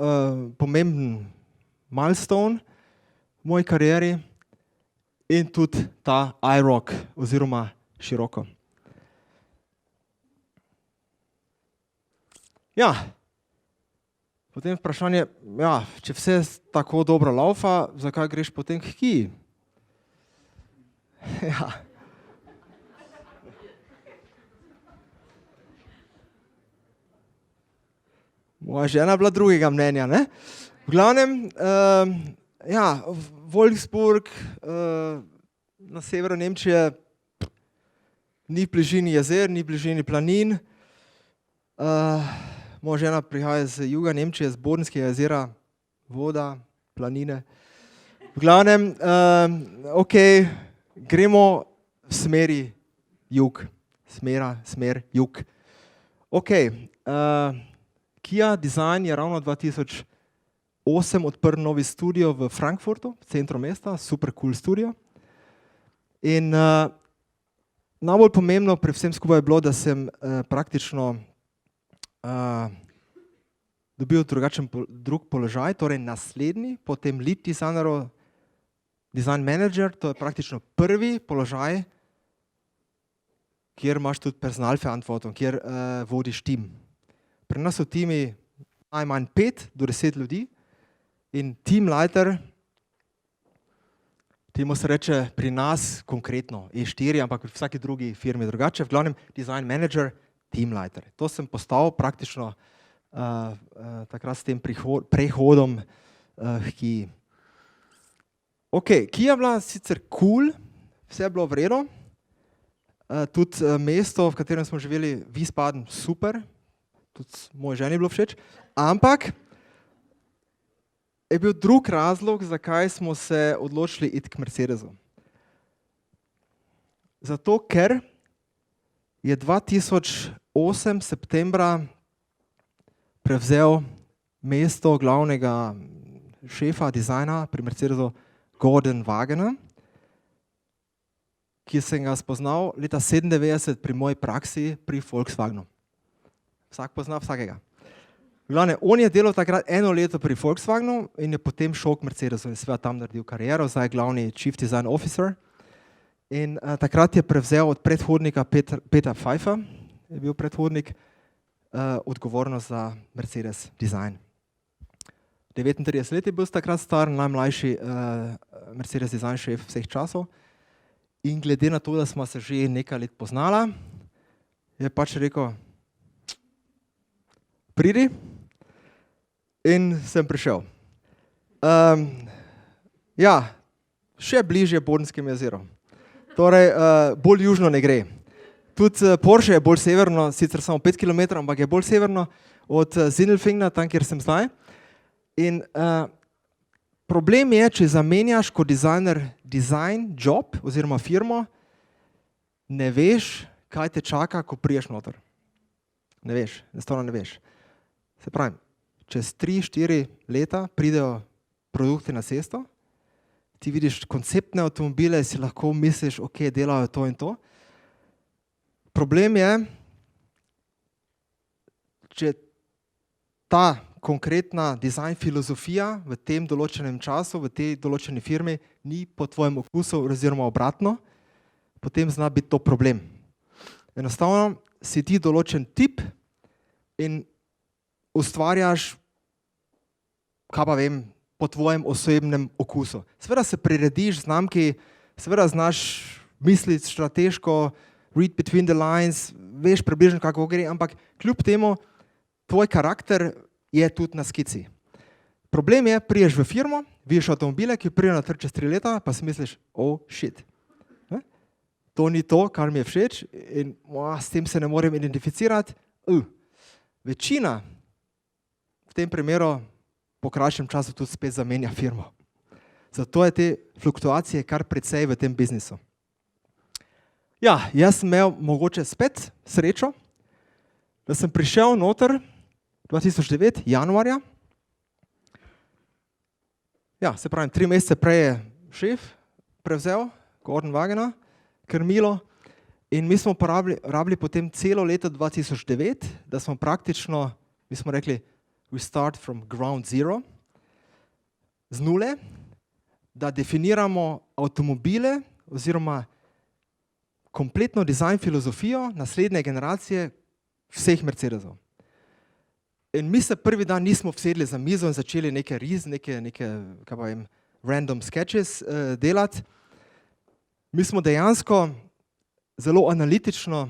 pomemben milestone v moji karieri in tudi ta iRock oziroma Scirocco. Ja, potem vprašanje, ja, če vse tako dobro laufa, zakaj greš potem k Kii? Ja. Moja žena je bila drugega mnenja, ne? V glavnem, ja, Wolfsburg na severu Nemčije ni v bližini jezer, ni v bližini planin. Moja žena prihaja z juga Nemčije, z Bodenskega jezera, voda, planine. V glavnem, gremo v smeri jug, smer jug. Kia Design je ravno 2008 odprl novi studio v Frankfurtu, v centru mesta, super cool studio. In najbolj pomembno pri vsem skupaj je bilo, da sem praktično dobil drug položaj, torej naslednji, potem lead designerov, design manager, to je praktično prvi položaj, kjer imaš tudi personalverantwortung, kjer vodiš tim. Pri nas so timi najmanj 5 do 10 ljudi in team leader, temu se reče pri nas konkretno E4, ampak v vsaki drugi firmi je drugače, v glavnem design manager, team leader. To sem postal praktično takrat s tem prehodom k Kii. Kia je bila sicer cool, vse je bilo v redu, tudi mesto, v katerem smo živeli, Wiesbaden, super, tudi moji ženi je bilo všeč, ampak je bil drug razlog, zakaj smo se odločili iti k Mercedesu. Zato, ker je 2008 septembra prevzel mesto glavnega šefa dizajna pri Mercedesu Gordon Wagener, ki sem ga spoznal leta 1997 pri moji praksi pri Volkswagenu. Vsak pozna vsakega. V glavnem, on je delal takrat 1 leto pri Volkswagenu in je potem šel k Mercedesu in seveda tam naredil kariero, zdaj je glavni Chief Design Officer. In takrat je prevzel od predhodnika Peter Pfeiffer, je bil predhodnik, odgovornost za Mercedes Design. 39 let je bil takrat star, najmlajši Mercedes Design šef vseh časov. In glede na to, da smo se že nekaj let poznala, je pač rekel, pridi, in sem prišel. Ja, še bližje Bodenskemu jezeru. Torej, bolj južno ne gre. Tudi Porsche je bolj severno, sicer samo 5 km, ampak je bolj severno od Sindelfingna, tam, kjer sem zdaj. In problem je, če zamenjaš kot dizajner design job oziroma firmo, ne veš, kaj te čaka, ko priješ noter. Ne veš, enostavno ne veš. Se pravi, čez 3-4 leta pridejo produkti na cesto, ti vidiš konceptne avtomobile, si lahko misliš, ok, delajo to in to. Problem je, če ta konkretna dizajn filozofija v tem določenem času, v tej določeni firmi ni po tvojem okusu oziroma obratno, potem zna biti to problem. Enostavno si ti določen tip in ustvarjaš, kaj pa vem, po tvojem osebnem okusu. Seveda se prirediš znamki, seveda znaš misliti strateško, read between the lines, veš približno, kako gre, ampak kljub temu tvoj karakter je tudi na skici. Problem je, priješ v firmo, vidiš avtomobile, ki prijejo na trg čez 3 leta, pa si misliš, oh shit. To ni to, kar mi je všeč in s tem se ne morem identificirati. Večina v tem primeru po krajšem času tudi spet zamenja firmo. Zato je te fluktuacije kar precej v tem biznisu. Ja, jaz sem imel mogoče spet srečo, da sem prišel noter 2009, januarja. Ja, se pravim, 3 mesece prej je šef prevzel, Gordon Wagena, krmilo, in mi smo rabili potem celo leto 2009, da smo praktično, mi smo rekli, we start from ground zero, z nule, da definiramo avtomobile oziroma kompletno dizajn filozofijo naslednje generacije vseh Mercedesov. In mi se prvi dan nismo vsedli za mizo in začeli neke kaj pa vem, random sketches delati. Mi smo dejansko zelo analitično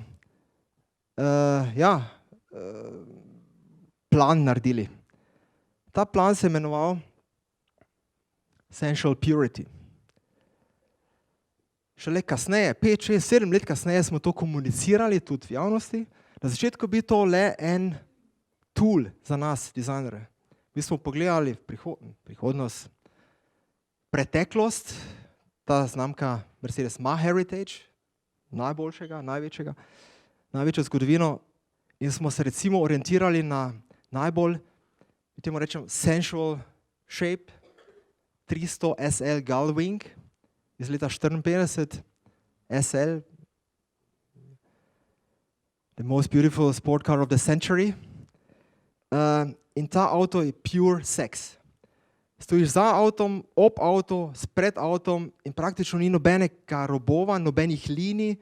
plan naredili. Ta plan se je imenoval Sensual Purity. Šele kasneje, 5, 6, 7 let kasneje smo to komunicirali tudi v javnosti. Na začetku bi to le en tool za nas, dizajnere. Mi smo pogledali prihodnost, preteklost, ta znamka Mercedes ima heritage, najboljšega, največjo zgodovino in smo se recimo orientirali na najbolj, temu rečem, sensual shape, 300 SL Gullwing iz leta 54, SL, the most beautiful sport car of the century. In ta avto je pure sex. Stojiš za avtom, ob avtu, spred avtom in praktično ni nobenega robova, nobenih linij,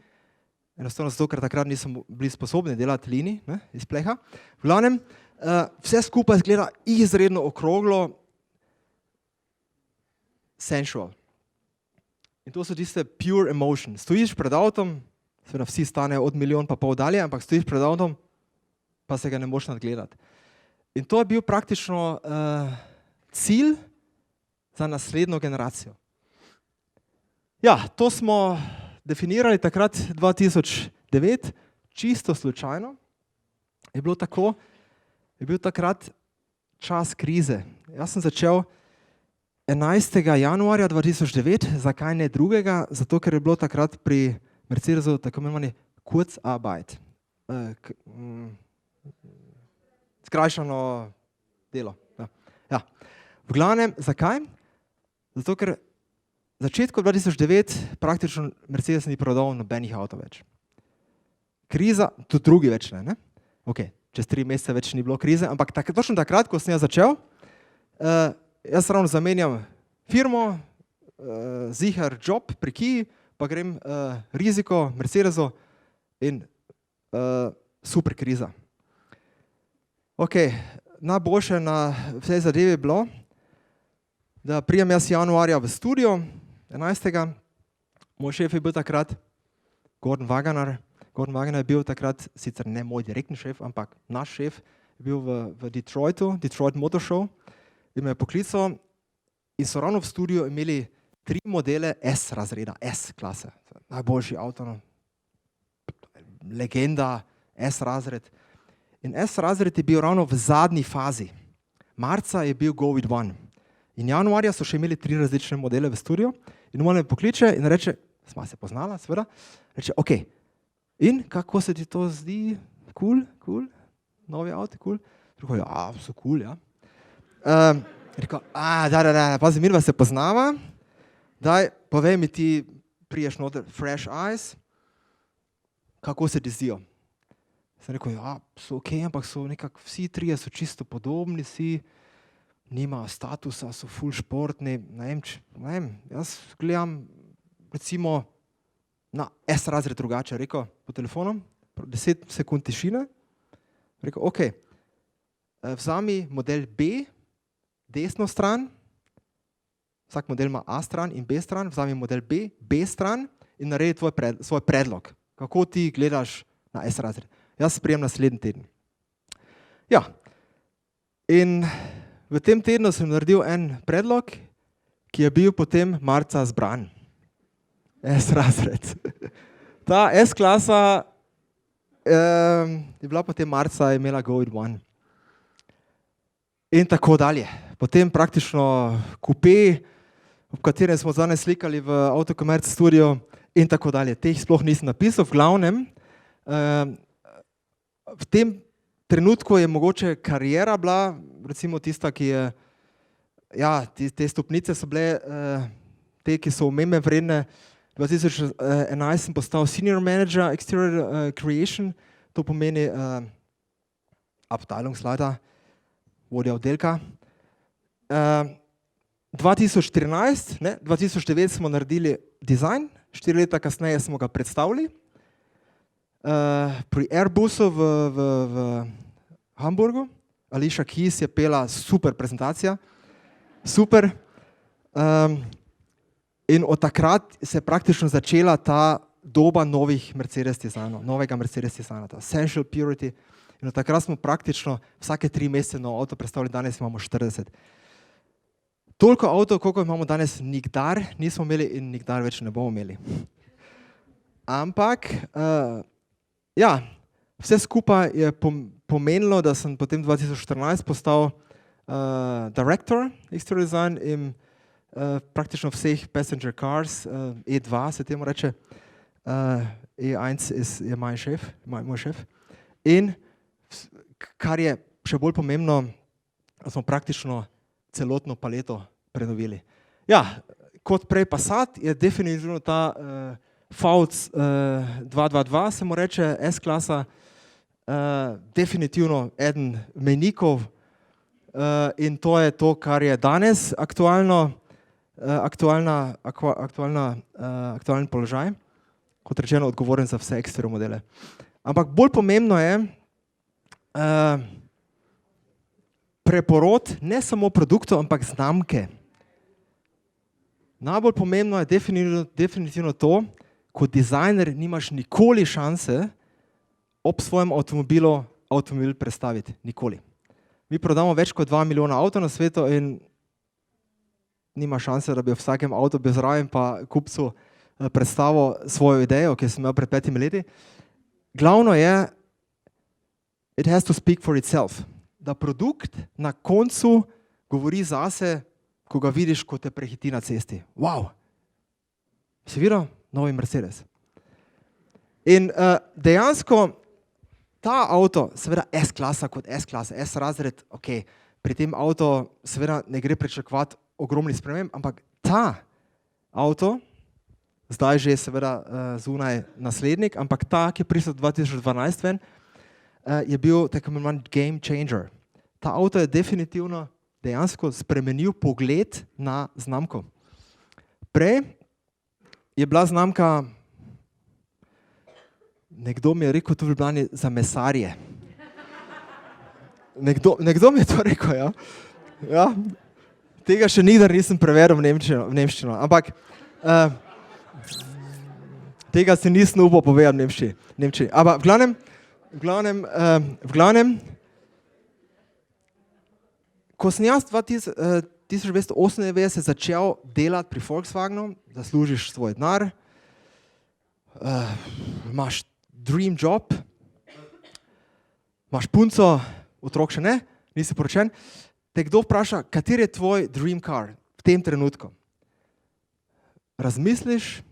enostavno zato, ker takrat nismo bili sposobni delati linij iz pleha. V glavnem, vse skupaj izgleda izredno okroglo, sensual. In to so tiste pure emotion. Stojiš pred avtom, seveda vsi stanejo od 1,5 milijona dalje, ampak stojiš pred avtom, pa se ga ne moš nadgledati. In to je bil praktično cilj za naslednjo generacijo. Ja, to smo definirali takrat 2009, čisto slučajno. Je bilo tako, je bil takrat čas krize. Jaz sem začel 11. januarja 2009, zakaj ne 2. Zato, ker je bilo takrat pri Mercedesu tako imenovani Kurzarbeit. Skrajšano delo. Ja. V glavnem, zakaj? Zato, ker v začetku 2009 praktično Mercedes ni prodal nobenih avtov več. Kriza, tudi drugi več ne? Ok, čez 3 mesece več ni bilo krize, ampak točno takrat, ko sem jaz začel, jaz ravno zamenjam firmo, ziher job pri Kiji, pa grem riziko Mercedesu in super kriza. Ok, najboljše na vsej zadevi je bilo, da prijem jaz januarja v studio, 11. Moj šef je bil takrat Gordon Wagener. Gordon Wagener je bil takrat, sicer ne moj direktni šef, ampak naš šef, je bil v Detroitu, Detroit Motor Show, in me je poklical in so ravno v studiu imeli 3 modele S razreda, S klase, najboljši avto, legenda, S razred. In S razred je bil ravno v zadnji fazi. Marca je bil Go With One. In januarja so še imeli 3 različne modele v studiu in on me pokliče in reče, sva se poznala, seveda, reče, ok, in kako se ti to zdi? Cool, novi avto, cool? Rekel, ja, so cool, ja. Rekel, da, pazi, midva se poznava, daj, povej mi ti, priješ noter, fresh eyes, kako se ti zdijo? Sem rekel, ja, so ok, ampak so nekako vsi 3 so čisto podobni, vsi nimajo statusa, so ful športni, ne vem, jaz gledam recimo na S razred drugače, rekel po telefonu, 10 sekund tišine. Rekel, ok, vzami model B, desno stran, vsak model ima A stran in B stran, vzami model B, B stran in naredi svoj predlog. Kako ti gledaš na S razred. Jaz sprejem naslednji teden. Ja, in v tem tednu sem naredil en predlog, ki je bil potem marca zbran. S razred. Ta S-klasa je bila potem marca imela Go It One. In tako dalje. Potem praktično kupé, v katerem smo danes slikali v Autokomerc studiu in tako dalje. Teh sploh nisem napisal. V glavnem, v tem trenutku je mogoče kariera bila, recimo tista, ki je, ja, te stopnice so bile te, ki so omembe vredne. 2011 sem postal senior manager exterior creation, to pomeni Abteilungsleiter, vodja oddelka. 2014, 2009 smo naredili dizajn, 4 leta kasneje smo ga predstavili pri Airbusu v Hamburgu. Alicia Keys je pela super prezentacija, super. In od takrat se je praktično začela ta doba novih Mercedes dizajnov, novega Mercedes dizajna, ta Essential Purity. In od takrat smo praktično vsake 3 mesece nov avto predstavili, danes imamo 40. Toliko avtov, koliko imamo danes, nikdar nismo imeli in nikdar več ne bomo imeli. Ampak, ja, vse skupaj je pomenilo, da sem potem 2014 postal director exterior design in praktično vseh passenger cars, E2 se temu reče, E1 je moj šef. In kar je še bolj pomembno, smo praktično celotno paleto prenovili. Ja, kot prej Passat je definitivno ta Fauc 222, se mu reče, S-klasa, definitivno eden mejnikov in to je to, kar je danes aktualni položaj, kot rečeno, odgovoren za vse eksterior modele. Ampak bolj pomembno je preporod ne samo produktov, ampak znamke. Najbolj pomembno je definitivno to, kot dizajner nimaš nikoli šanse ob svojem avtomobil predstaviti. Nikoli. Mi prodamo več kot 2 milijona avtov na svetu in nima šanse, da bi v vsakem avtu bil zraven pa kupcu predstavil svojo idejo, ki sem imel pred 5 leti. Glavno je, it has to speak for itself. Da produkt na koncu govori zase, ko ga vidiš, ko te prehiti na cesti. Wow! Si videl? Novi Mercedes. In dejansko ta avto, seveda S-klasa kot S-klasa, S-razred, ok, pri tem avto seveda ne gre pričakovati ogromnih sprememb, ampak ta avto, zdaj že seveda zunaj naslednik, ampak ta, ki je prišel 2012 ven, je bil tako imenovan game changer. Ta avto je definitivno dejansko spremenil pogled na znamko. Prej je bila znamka, nekdo mi je rekel tu v Ljubljani, za mesarje. Nekdo mi je to rekel, ja. Ja. Tega še nikdar nisem preveril v nemščino, ampak tega si nisem upal povedati v Nemčiji. Ampak v glavnem, ko sem jaz 1998 začel delati pri Volkswagenu, zaslužiš svoj denar, imaš dream job, imaš punco, otrok še ne, nisi poročen, te kdo vpraša, kateri je tvoj dream car v tem trenutku? Razmisliš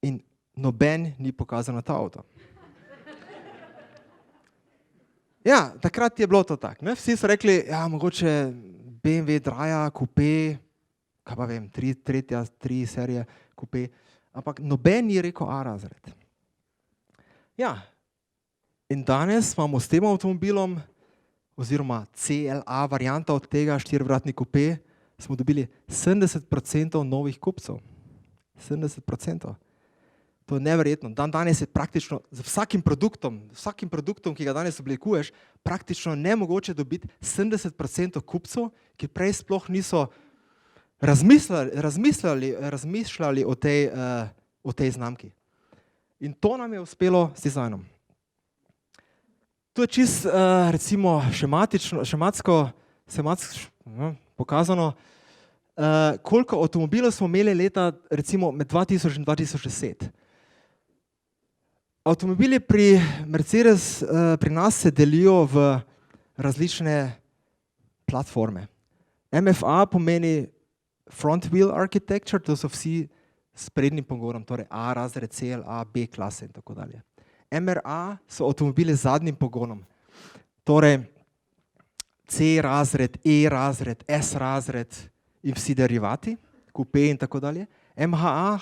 in noben ni pokazal na ta avto. Ja, takrat je bilo to tako. Vsi so rekli, ja, mogoče BMW Draja, kupé, kaj pa vem, 3 serije kupé, ampak noben ni rekel A razred. Ja, in danes imamo s tem avtomobilom, oziroma CLA varianta od tega, 4-vratni kupé, smo dobili 70% novih kupcev. 70%. To je neverjetno. Danes je praktično z vsakim produktom, ki ga danes oblikuješ, praktično nemogoče dobiti 70% kupcev, ki prej sploh niso razmišljali o tej znamki. In to nam je uspelo s dizajnom. To je čist, recimo, šematsko pokazano, koliko avtomobilov smo imeli leta, recimo, med 2000 in 2010. Avtomobili pri Mercedes pri nas se delijo v različne platforme. MFA pomeni front wheel architecture, to so vsi s prednjim pogonom, torej A razred, CLA, B klase in tako dalje. MRA so avtomobili z zadnjim pogonom, torej C razred, E razred, S razred in vsi derivati, coupe in tako dalje. MHA,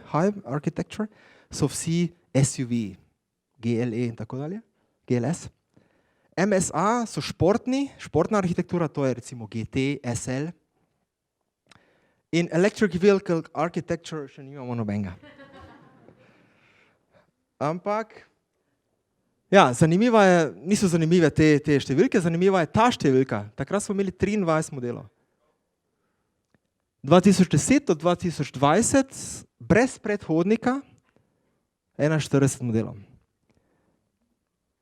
high architecture, so vsi SUV, GLE in tako dalje, GLS. MSA so športna arhitektura, to je recimo GT, SL. In electric vehicle architecture še nimamo nobenega. Ampak, ja, niso zanimive te številke, zanimiva je ta številka. Takrat smo imeli 23 modelov. 2010 do 2020 brez predhodnika 41 modelov.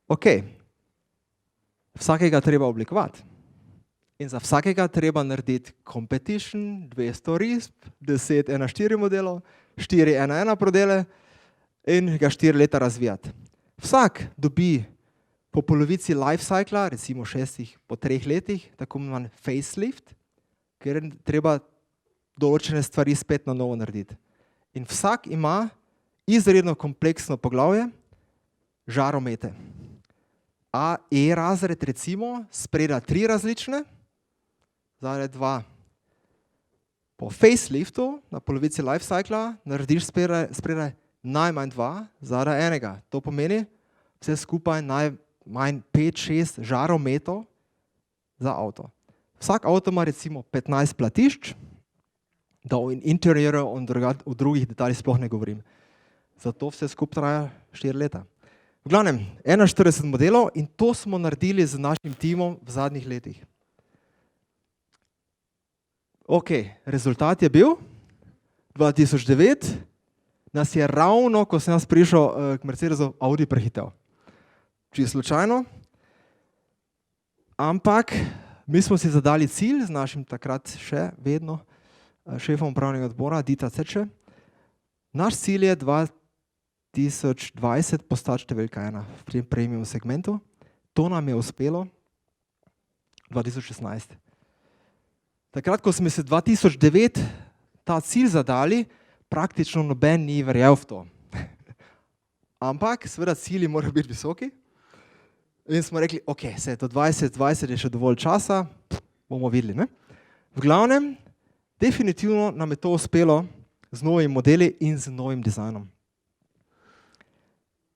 Ok, vsakega treba oblikovati. In za vsakega treba narediti competition, 200 risb, 10 1.4 modelov, 4 1.1 prodele in ga 4 leta razvijati. Vsak dobi po polovici life cycla, recimo 6 po 3 letih, tako imenovan facelift, ker je treba določene stvari spet na novo narediti. In vsak ima izredno kompleksno poglavje, žaromete. E razred recimo spreda 3 različne, zadaj 2. Po faceliftu na polovici life cycla narediš spredaj najmanj 2, zadaj 1. To pomeni vse skupaj najmanj 5-6 žarometov za avto. Vsak avto ima recimo 15 platišč, da o interiorju o drugih detaljih sploh ne govorim. Zato vse skupaj traja 4 leta. V glavnem, 41 modelov in to smo naredili z našim timom v zadnjih letih. Ok, rezultat je bil 2009, nas je ravno, ko sem jaz prišel k Mercedesu, Audi prehitel. Čisto slučajno, ampak mi smo si zadali cilj z našim takrat še vedno šefom upravnega odbora, Dita Ceče. Naš cilj je 2020 postati številka 1 v tem premium segmentu. To nam je uspelo 2016. Takrat, ko smo se 2009 ta cilj zadali, praktično noben ni verjel v to. Ampak seveda cilji morajo biti visoki in smo rekli, ok, se do 2020 je še dovolj časa, bomo videli, ne? V glavnem, definitivno nam je to uspelo z novimi modeli in z novim dizajnom.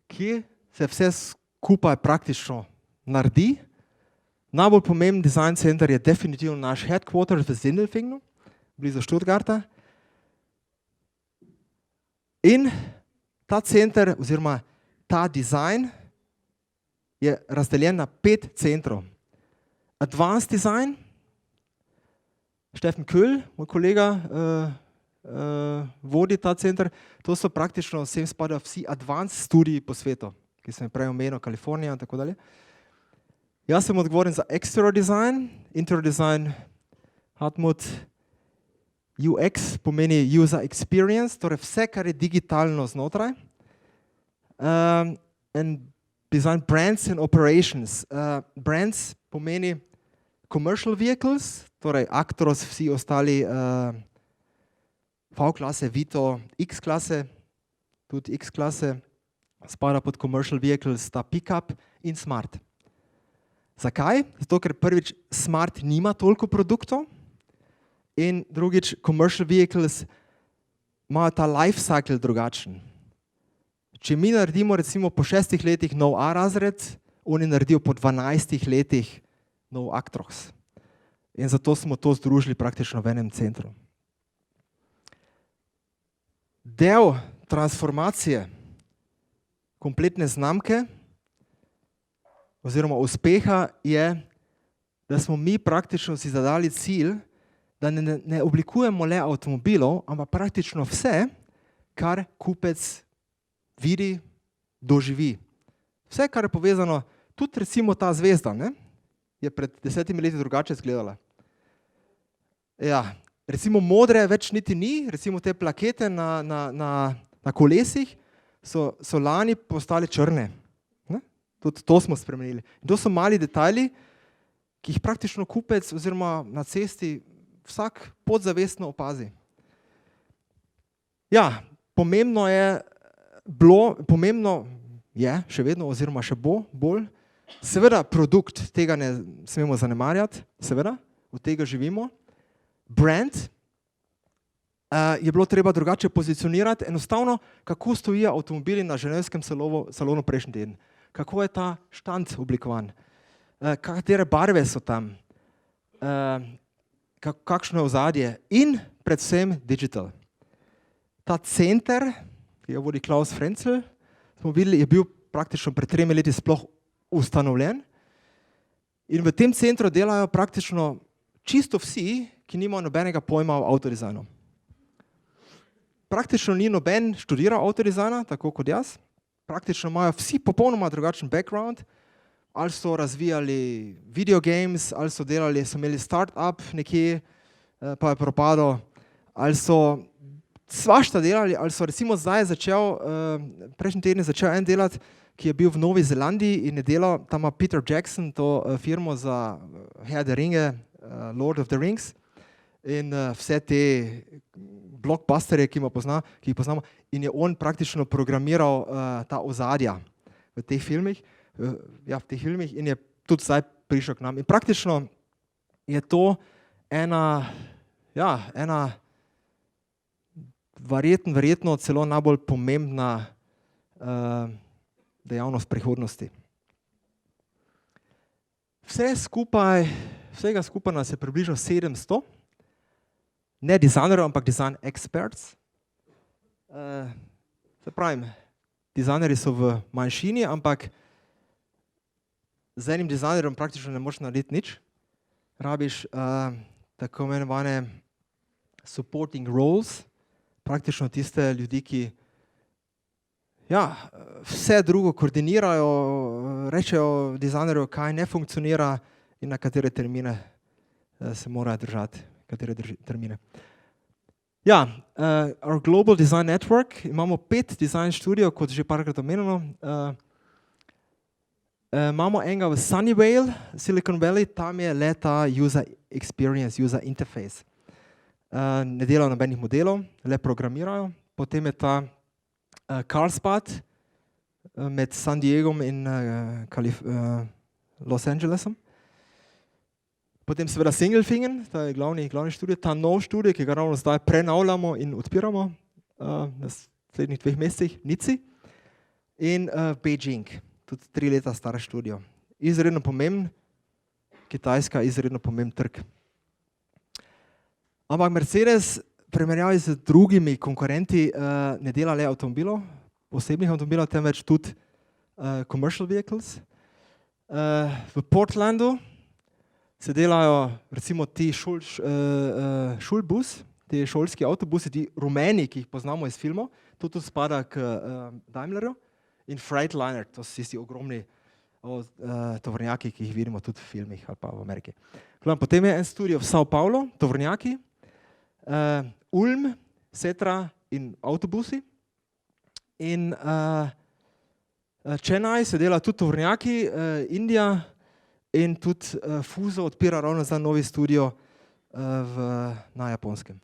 Kje se vse skupaj praktično naredi? Najbolj pomemben design center je definitivno naš headquarter v Sindelfingen, blizu Stuttgarta. In ta center oziroma ta dizajn je razdeljen na 5 centrov. Advanced design, Steffen Köhl, moj kolega, vodi ta center. To so praktično vsem spadajo vsi advanced studiji po svetu, ki sem prej omenil, Kalifornija in tako dalje. Jaz sem odgovoren za exterior design, interior design, Hartmut, UX pomeni user experience, torej vse, kar je digitalno znotraj. And design brands and operations. Brands pomeni commercial vehicles, torej Actros, vsi ostali V-klase, Vito, X-klase, tudi X-klase, spada pod commercial vehicles, sta pick-up in smart. Zakaj? Zato, ker prvič smart nima toliko produktov in drugič commercial vehicles imajo ta life cycle drugačen. Če mi naredimo recimo po 6 letih nov A razred, oni naredijo po 12 letih nov Actros. In zato smo to združili praktično v enem centru. Del transformacije kompletne znamke oziroma uspeha je, da smo mi praktično si zadali cilj, da ne oblikujemo le avtomobilov, ampak praktično vse, kar kupec vidi, doživi. Vse, kar je povezano, tudi recimo ta zvezda, ne, je pred 10 leti drugače izgledala. Ja, recimo modre več niti ni, recimo te plakete na kolesih so lani postale črne. Ne? Tudi to smo spremenili. In to so mali detajli, ki jih praktično kupec oziroma na cesti vsak podzavestno opazi. Ja, pomembno je še vedno oziroma še bo bolj, seveda produkt, tega ne smemo zanemarjati, seveda, od tega živimo. Brand je bilo treba drugače pozicionirati, enostavno, kako stojijo avtomobili na ženevskem salonu prejšnji teden, kako je ta štand oblikovan, katere barve so tam, kakšno je ozadje in predvsem digital. Ta center, ki jo vodi Klaus Frenzel, smo videli, je bil praktično pred 3 leti sploh ustanovljen in v tem centru delajo praktično čisto vsi, ki nimajo nobenega pojma o avtodizajnu. Praktično ni noben študiral avtodizajna, tako kot jaz. Praktično imajo vsi popolnoma drugačen background, ali so razvijali video games, ali so imeli start-up nekje, pa je propadel, ali so svašta delali, ali so recimo zdaj prejšnji teden začel en delati, ki je bil v Novi Zelandiji in je delal, tam ima Peter Jackson to firmo za Herr der Ringe, Lord of the Rings in vse te blockbusterje, ki jih poznamo, in je on praktično programiral ta ozadja v teh filmih, in je tudi zdaj prišel k nam. In praktično je to ena verjetno celo najbolj pomembna dejavnost prihodnosti. Vsega skupaj nas je približno 700, ne dizajnerjev, ampak design experts. Se pravim, dizajnerji so v manjšini, ampak z enim dizajnerjem praktično ne moreš narediti nič. Rabiš tako imenovane supporting roles, praktično tiste ljudi, ki vse drugo koordinirajo, rečejo dizajnerju, kaj ne funkcionira in na katere termine se morajo držati, katere termine. Our Global Design Network, imamo 5 design študiojev, kot že parkrat omenjeno. Imamo enega v Sunnyvale, Silicon Valley, tam je le ta user experience, user interface. Ne delajo nobenih modelov, le programirajo. Potem je ta Carlsbad med San Diegom in Los Angelesom. Potem seveda Singlefingen, ta je glavni študij, ta nov študij, ki ga ravno zdaj prenavljamo in odpiramo v naslednjih 2 mesecih, Nici. In Beijing, tudi 3 leta star študij. Izredno pomemben, Kitajska, izredno pomemben trg. Ampak Mercedes v primerjavi z drugimi konkurenti ne dela le avtomobilov, osebnih avtomobilov, temveč tudi commercial vehicles. V Portlandu se delajo recimo ti šulbus, ti šolski avtobusi, ti rumeni, ki jih poznamo iz filmov, to tudi spada k Daimlerju, in Freightliner, to so tisti ogromni tovornjaki, ki jih vidimo tudi v filmih ali pa v Ameriki. Potem je en studio v São Paulo, tovornjaki, Ulm, Setra in avtobusi. In Chennai se dela tudi tovornjaki, Indija in tudi Fuso odpira ravno za novi studio na Japonskem.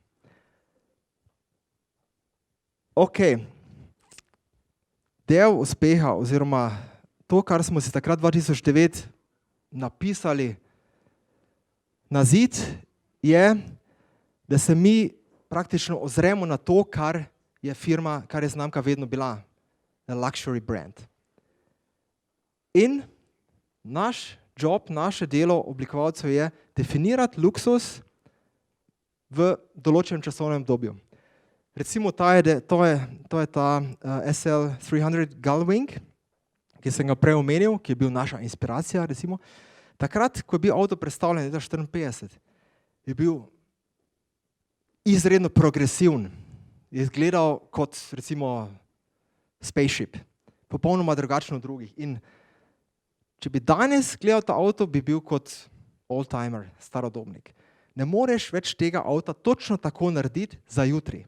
Del uspeha oziroma to, kar smo si takrat 2009 napisali na zid, je, da se mi praktično ozremo na to, kar je znamka vedno bila, the luxury brand. In naš job, naše delo oblikovalcev je definirati luksuz v določenem časovnem obdobju. Recimo to je ta SL300 Gullwing, ki sem ga prej omenil, ki je bil naša inspiracija. Recimo. Takrat, ko je bil avto predstavljen leta 1954, je bil izredno progresiven. Je izgledal kot recimo spaceship, popolnoma drugačen od drugih. In če bi danes gledal ta avto, bi bil kot oldtimer, starodobnik. Ne moreš več tega avta točno tako narediti za jutri.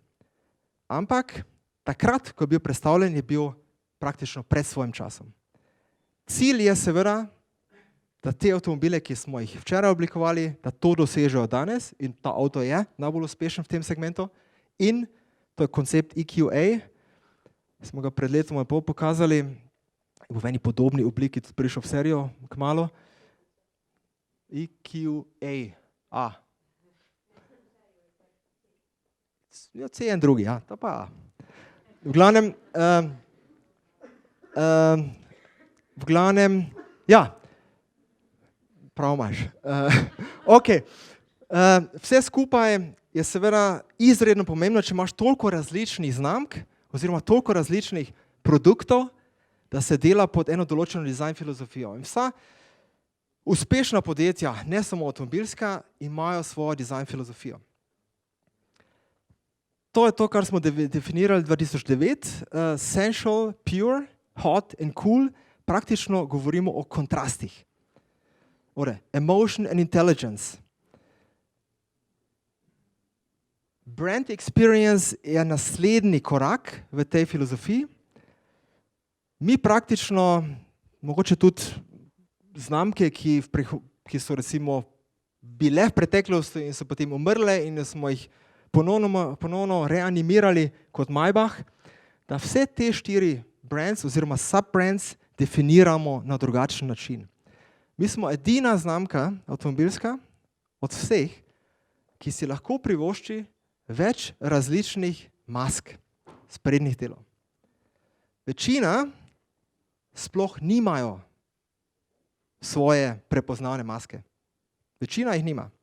Ampak takrat, ko je bil predstavljen, je bil praktično pred svojim časom. Cilj je seveda, da te avtomobile, ki smo jih včeraj oblikovali, da to dosežejo danes in ta avto je najbolj uspešen v tem segmentu. In to je koncept EQA, smo ga pred letom in pol pokazali, v eni podobni obliki tudi prišel v serijo kmalu. EQA. Ja, C je en drugi, ja, to pa A. V glavnem, ja, prav imaš. Ok, vse skupaj je seveda izredno pomembno, če imaš toliko različnih znamk oziroma toliko različnih produktov, da se dela pod eno določeno dizajn filozofijo. In vsa uspešna podjetja, ne samo avtomobilska, imajo svojo dizajn filozofijo. To je to, kar smo definirali 2009, sensual, pure, hot and cool, praktično govorimo o kontrastih. Emotion and intelligence. Brand experience je naslednji korak v tej filozofiji. Mi praktično, mogoče tudi znamke, ki so recimo bile v preteklosti in so potem umrle in smo jih ponovno reanimirali kot Maybach, da vse te 4 brands oziroma sub-brands definiramo na drugačen način. Mi smo edina znamka avtomobilska od vseh, ki si lahko privošči več različnih mask sprednjih delov. Večina sploh nimajo svoje prepoznavne maske. Večina jih nima.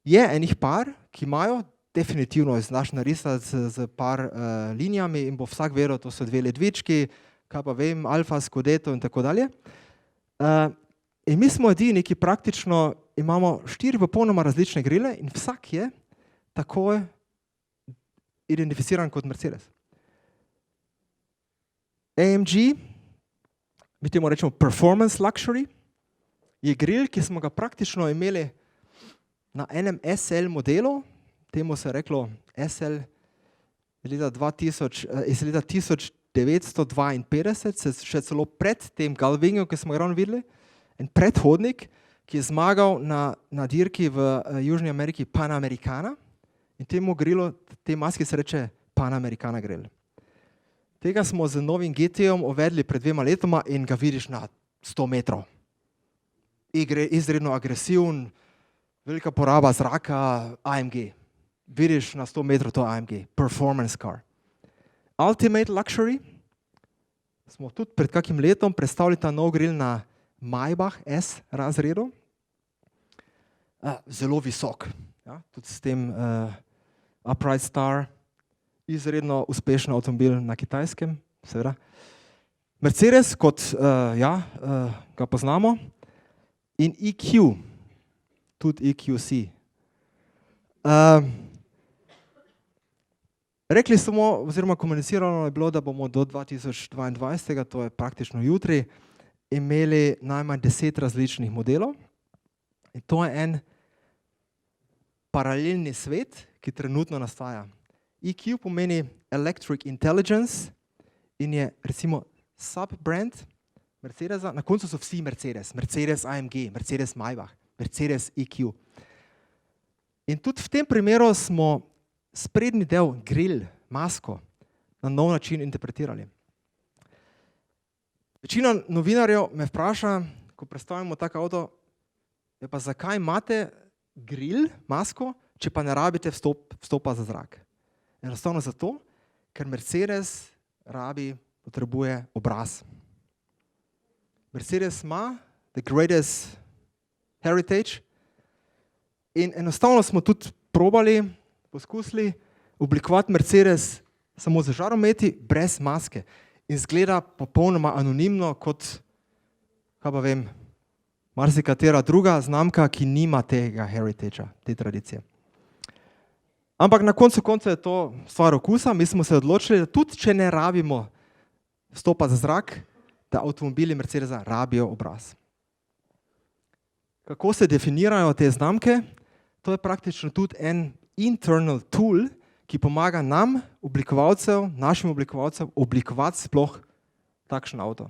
Je enih par, ki imajo, definitivno znaš narisati z par linijami in bo vsak vedel, to so 2 ledvički, kaj pa vem, Alfa, Scudeto in tako dalje. In mi smo edini, ki praktično imamo 4 popolnoma različne grile in vsak je takoj identificiran kot Mercedes. AMG, mi temu rečemo performance luxury, je grill, ki smo ga praktično imeli na enem SL modelu, temu se je reklo SL iz leta 1952, še celo pred tem Gullwingom, ki smo ga ravno videli, en predhodnik, ki je zmagal na dirki v Južni Ameriki Panamericana in temu grillu, te maski se reče Panamericana grill. Tega smo z novim GT-om uvedli pred 2 letoma in ga vidiš na 100 metrov. Izredno agresiven, velika poraba zraka, AMG. Vidiš na 100 metrov to AMG, performance car. Ultimate luxury, smo tudi pred kakim letom predstavili ta nov grill na Maybach S razredu. Zelo visok, ja, tudi s tem Upright Star, izredno uspešen avtomobil na Kitajskem, seveda. Mercedes, kot ga poznamo, in EQ, tudi EQC. Rekli smo, oziroma komunicirano je bilo, da bomo do 2022, to je praktično jutri, imeli najmanj 10 različnih modelov. In to je en paralelni svet, ki trenutno nastaja. EQ pomeni Electric Intelligence in je recimo sub-brand Mercedesa. Na koncu so vsi Mercedes, Mercedes AMG, Mercedes Maybach, Mercedes EQ. In tudi v tem primeru smo sprednji del, grill, masko, na nov način interpretirali. Večina novinarjev me vpraša, ko predstavimo tak avto, pa zakaj imate grill, masko, če pa ne rabite vstopa za zrak. Enostavno zato, ker Mercedes potrebuje obraz. Mercedes ima the greatest heritage in enostavno smo tudi poskusili oblikovati Mercedes samo z žarometi, brez maske. In zgleda popolnoma anonimno, kot, kaj pa vem, marsikatera druga znamka, ki nima tega heritagea, te tradicije. Ampak na koncu konca je to stvar okusa. Mi smo se odločili, da tudi če ne rabimo vstopa za zrak, da avtomobili Mercedesa rabijo obraz. Kako se definirajo te znamke? To je praktično tudi en internal tool, ki pomaga nam, našim oblikovalcem, oblikovati sploh takšen avto.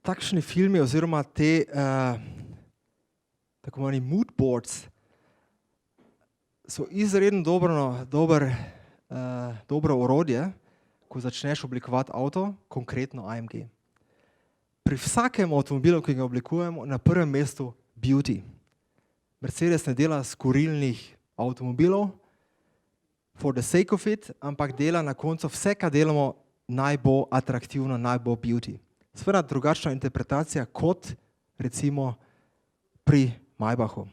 Takšni filmi oziroma te tako imenovani mood boards so izredno dobro orodje, ko začneš oblikovati avto, konkretno AMG. Pri vsakem avtomobilu, ki ga oblikujemo, na prvem mestu beauty. Mercedes ne dela skurilnih avtomobilov for the sake of it, ampak dela na koncu vse, kar delamo, naj bo atraktivno, naj bo beauty. Seveda drugačna interpretacija kot recimo pri Maybachu.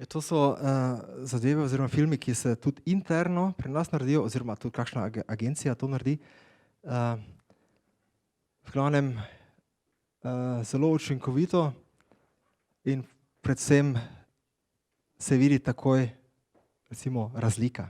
To so zadeve oziroma filmi, ki se tudi interno pri nas naredijo, oziroma tudi kakšna agencija to naredi. V glavnem zelo učinkovito in predvsem se vidi takoj recimo razlika.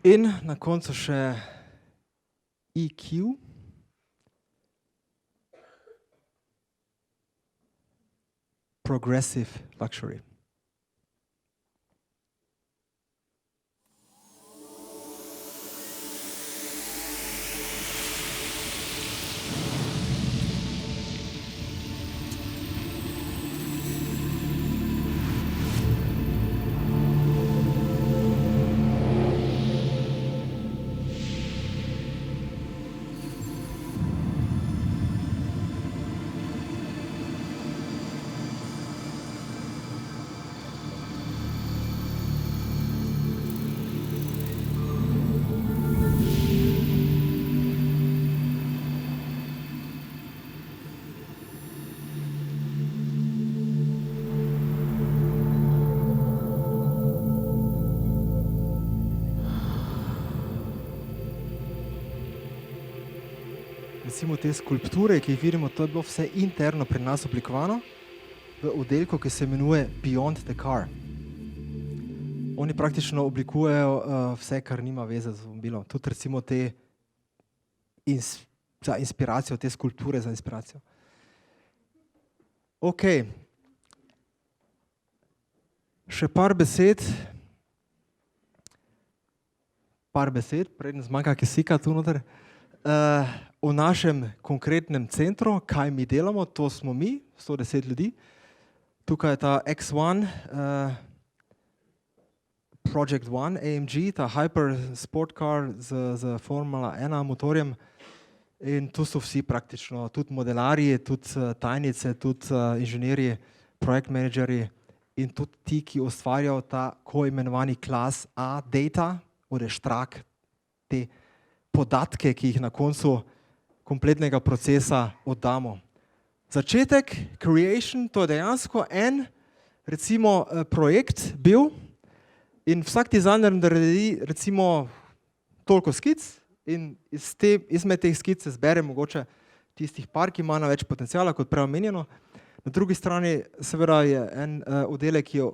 In na koncu še EQ. Progressive luxury. recimo te skulpture, ki jih vidimo, to je bilo vse interno pri nas oblikovano v oddelku, ki se imenuje Beyond the Car. Oni praktično oblikujejo vse, kar nima veze z avtomobilom. Tudi recimo te za inspiracijo, te skulpture za inspiracijo. Ok. Še par besed, preden zmanjka kisika tu noter, o našem konkretnem centru, kaj mi delamo, to smo mi, 110 ljudi. Tukaj je ta X1, Project One, AMG, ta hyper sport car z Formula 1 motorjem. In tu so vsi praktično, tudi modelarji, tudi tajnice, tudi inženirji, projekt menedžerji in tudi ti, ki ustvarjajo ta tako imenovani class A data, odštrak, te podatke, ki jih na koncu kompletnega procesa oddamo. Začetek, creation, to je dejansko en, recimo, projekt bil in vsak dizajner naredi recimo toliko skic in izmed teh skic se zbere mogoče tistih par, ki ima največ potencijala, kot prej omenjeno. Na drugi strani seveda je en oddelek, ki je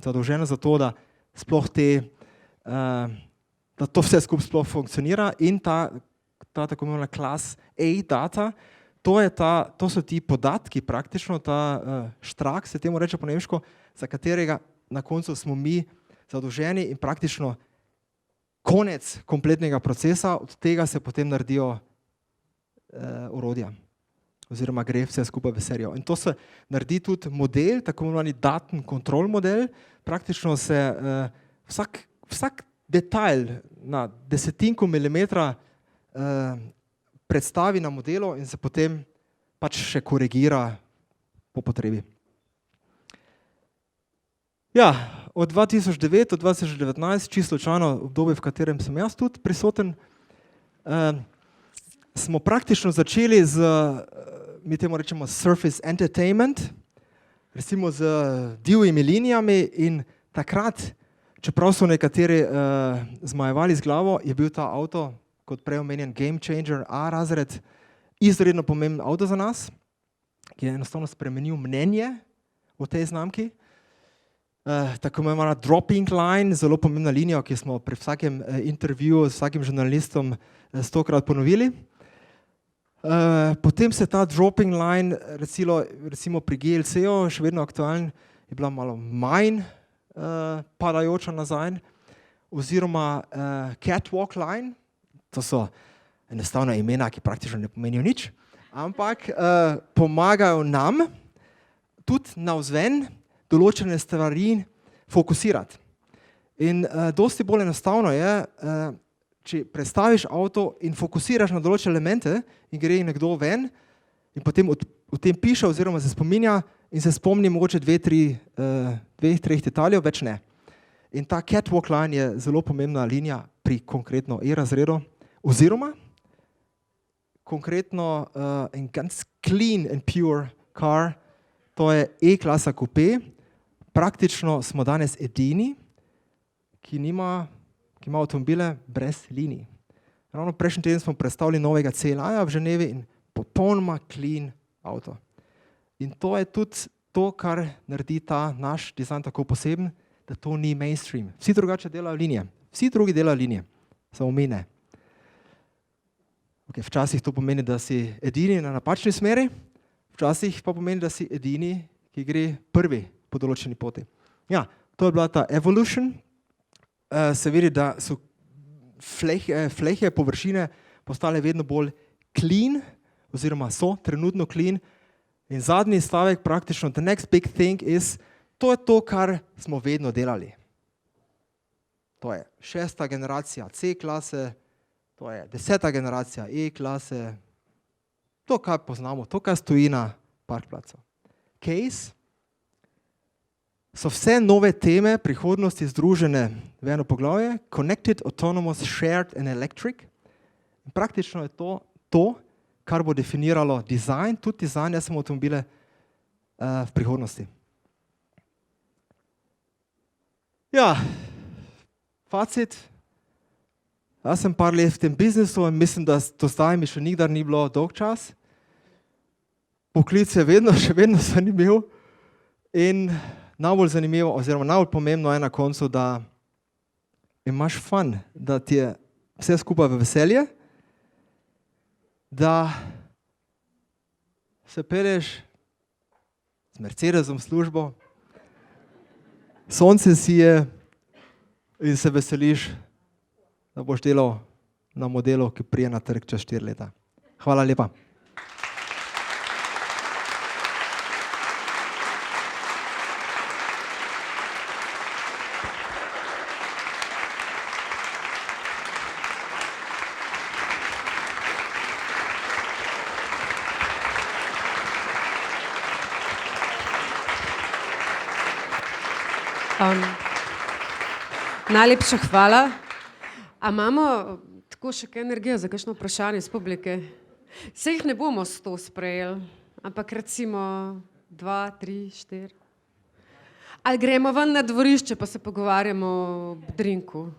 zadolžen za to, da sploh da to vse skupaj sploh funkcionira in ta tako imenovana class A data, to so ti podatki praktično, ta štrak se temu reče po nemško, za katerega na koncu smo mi zadolženi in praktično konec kompletnega procesa, od tega se potem naredijo orodja oziroma gre vse skupaj v serijo. In to se naredi tudi model, tako imenovani daten control model, praktično se vsak detajl na desetinko milimetra predstavi na modelu in se potem pač še korigira po potrebi. Ja, od 2009 do 2019, čisto slučajno obdobje, v katerem sem jaz tudi prisoten, smo praktično začeli z, mi temu rečemo surface entertainment, recimo z divjimi linijami in takrat, čeprav so nekateri zmajevali z glavo, je bil ta avto, kot prej omenjen game changer, A razred, izredno pomemben avto za nas, ki je enostavno spremenil mnenje o tej znamki. Tako imenovana dropping line, zelo pomembna linija, ki smo pri vsakem intervjuju z vsakim žurnalistom 100-krat ponovili. Potem se ta dropping line, recimo pri GLC-ju, še vedno aktualen, je bila malo manj padajoča nazaj, oziroma catwalk line, to so enostavna imena, ki praktično ne pomenijo nič, ampak pomagajo nam tudi navzven določene stvari fokusirati. In dosti bolj enostavno je, če predstaviš avto in fokusiraš na določene elemente in gre nekdo ven in potem o tem piše oziroma se spominja in se spomni mogoče dveh, treh detaljev, več ne. In ta catwalk line je zelo pomembna linija pri konkretno E-razredu oziroma konkretno en ganz clean and pure car, to je E-klasa coupe. Praktično smo danes edini, ki ima avtomobile brez linij. Ravno prejšnji teden smo predstavili novega CLA-ja v Ženevi in popolnoma clean avto. In to je tudi to, kar naredi ta naš dizajn tako poseben, da to ni mainstream. Vsi drugače delajo linije, vsi drugi delajo linije, samo mi ne. Okay, včasih to pomeni, da si edini na napačni smeri, včasih pa pomeni, da si edini, ki gre prvi po določeni poti. Ja, to je bila ta evolution. Se vidi, da so flehe, površine postale vedno bolj clean, oziroma so trenutno clean. In zadnji stavek praktično, the next big thing is, to je to, kar smo vedno delali. To je 6. generacija C-klase, to je 10. generacija E-klase, to, kar poznamo, to, kar stoji na parkplacu. Case so vse nove teme prihodnosti združene v eno poglavje, Connected, Autonomous, Shared and Electric. In praktično je to, kar bo definiralo dizajn, tudi dizajn avtomobile v prihodnosti. Ja, facit. Jaz sem par let v tem biznisu in mislim, da do zdaj mi še nikdar ni bilo dolg čas. Poklic je še vedno zanimiv in najbolj zanimivo oziroma najbolj pomembno je na koncu, da imaš fun, da ti je vse skupaj v veselje, da se peleš z Mercedesom v službo, sonce sije in se veseliš, da boš delal na modelu, ki prije na trg čez 4 leta. Hvala lepa. Najlepša hvala. A imamo tako še kaj energije za kakšno vprašanje iz publike? Se jih ne bomo 100 sprejeli, ampak recimo 2, 3, 4. Ali gremo ven na dvorišče pa se pogovarjamo o drinku?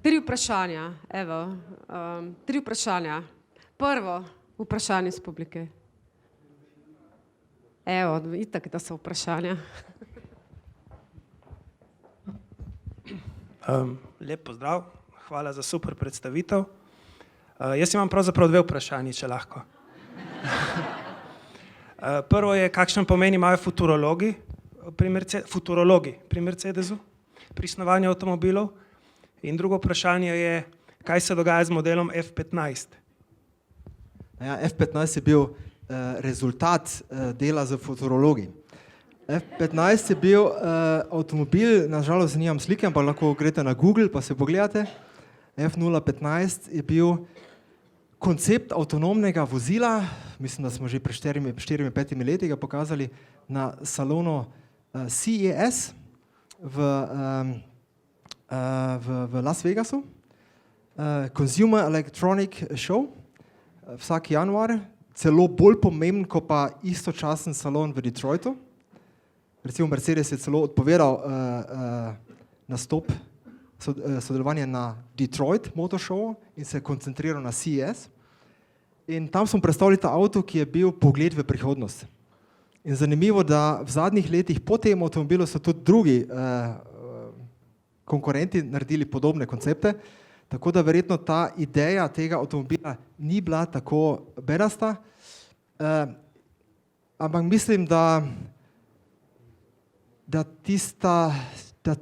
3 vprašanja, evo, 3 vprašanja. Prvo vprašanje iz publike. Evo, itak da so vprašanja. Lep pozdrav, hvala za super predstavitev. Jaz imam pravzaprav 2 vprašanji, če lahko. Prvo je, kakšen pomen imajo futurologi pri Mercedesu, pri snovanju avtomobilov. In drugo vprašanje je, kaj se dogaja z modelom F15. Ja, F15 je bil rezultat dela z futurologi. F15 je bil avtomobil, nažalost nimam slike, ampak lahko greste na Google pa se pogledate. F015 je bil koncept avtonomnega vozila, mislim, da smo že pred 4-5 leti ga pokazali na salonu CES v Las Vegasu. Consumer Electronic Show, vsak januar, celo bolj pomemben kot pa istočasen salon v Detroitu. Recimo Mercedes je celo odpovedal nastop, sodelovanje na Detroit Motor Show in se koncentriral na CES. In tam smo predstavili ta avto, ki je bil pogled v prihodnost. In zanimivo, da v zadnjih letih po tem avtomobilu so tudi drugi konkurenti naredili podobne koncepte, tako da verjetno ta ideja tega avtomobila ni bila tako bedasta, ampak mislim, da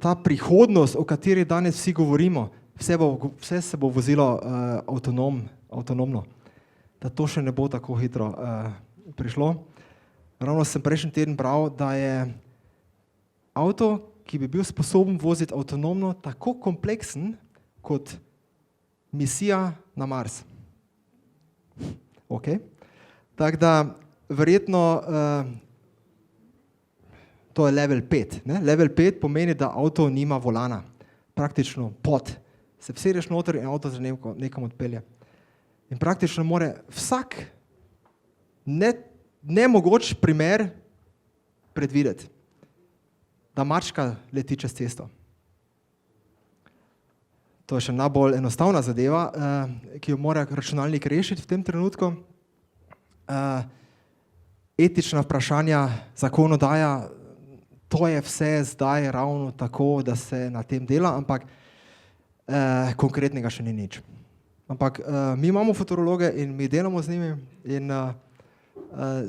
ta prihodnost, o kateri danes vsi govorimo, vse se bo vozilo avtonomno, da to še ne bo tako hitro prišlo. Ravno sem prejšnji teden bral, da je avto, ki bi bil sposoben voziti avtonomno, tako kompleksen kot misija na Mars. Okay. Tako da verjetno to je level 5. Ne? Level 5 pomeni, da avto nima volana, praktično pod. Se vsedeš noter in avto se nekam odpelje. In praktično more vsak nemogoč primer predvideti, da mačka leti čez cesto. To je še najbolj enostavna zadeva, ki jo mora računalnik rešiti v tem trenutku. Etična vprašanja, zakonodaja, to je vse zdaj ravno tako, da se na tem dela, ampak konkretnega še ni nič. Ampak mi imamo futurologe in mi delamo z njimi in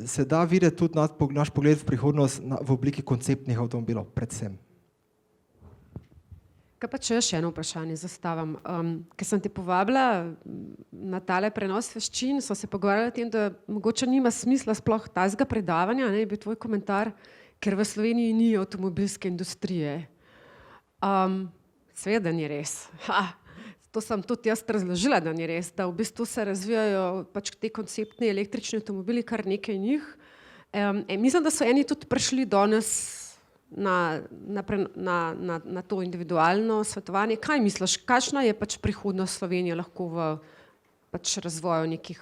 se da videti tudi naš pogled v prihodnost v obliki konceptnih avtomobilov, predvsem. Kaj pa če še eno vprašanje zastavim? Ker sem te povabila na tale prenos veščin, so se pogovarjali o tem, da mogoče nima smisla sploh tazga predavanja, ne, je bil tvoj komentar, ker v Sloveniji ni avtomobilske industrije. Seveda ni res. To sem tudi jaz razložila, da ni res, da v bistvu se razvijajo pač te konceptni električni avtomobili, kar nekaj njih. Mislim, da so eni tudi prišli danes na to individualno svetovanje. Kaj misliš, kakšna je pač prihodnost Slovenije lahko v pač razvoju neke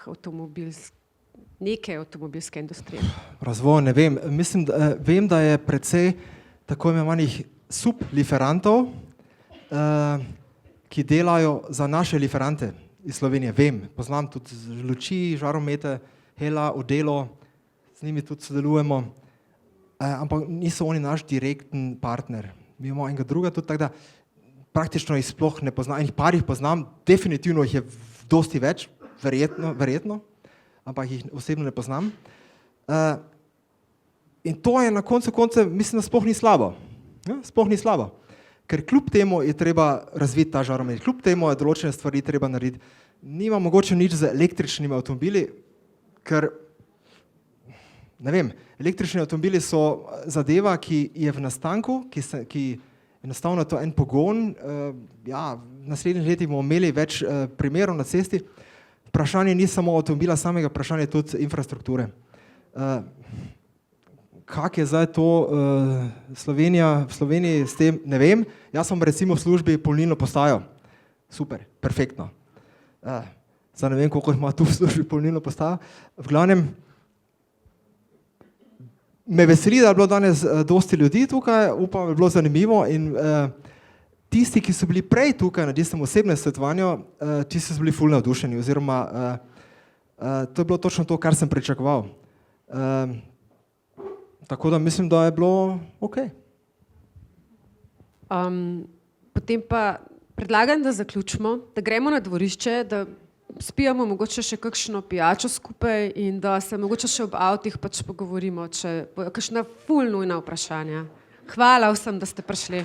avtomobilske industrije? Razvoj ne vem. Mislim, vem, da je precej tako imenovanih subliferantov, ki delajo za naše liferante iz Slovenije. Vem, poznam tudi luči, žaromete, Hela, Odelo, z njimi tudi sodelujemo, ampak niso oni naš direkten partner. Mi imamo enega druga tudi, tako da praktično jih sploh ne poznam. Enih par jih poznam, definitivno jih je dosti več, verjetno, ampak jih osebno ne poznam. In to je na koncu koncev, mislim, da sploh ni slabo. Ja, sploh ni slabo. Ker kljub temu je treba razviti ta žaromet, kljub temu je določene stvari treba narediti. Nima mogoče nič z električnimi avtomobili, ker, ne vem, električni avtomobili so zadeva, ki je v nastanku, ki enostavno to en pogon, ja, v naslednjih letih bomo imeli več primerov na cesti. Vprašanje ni samo avtomobila samega, vprašanje je tudi infrastrukture. Kak je zdaj to Slovenija, v Sloveniji s tem, ne vem. Jaz sem recimo v službi polnilno postajo. Super, perfektno. Zdaj ne vem, koliko ima tu v službi polnilno postajo. V glavnem, me veseli, da je bilo danes dosti ljudi tukaj, upam, da je bilo zanimivo in tisti, ki so bili prej tukaj na tistem osebnem svetovanju, tisti so bili ful navdušeni oziroma to je bilo točno to, kar sem pričakoval. Tako da mislim, da je bilo ok. Potem pa predlagam, da zaključimo, da gremo na dvorišče, da spijemo mogoče še kakšno pijačo skupaj in da se mogoče še ob avtih pač pogovorimo, če bojo kakšna ful nujna vprašanja. Hvala vsem, da ste prišli.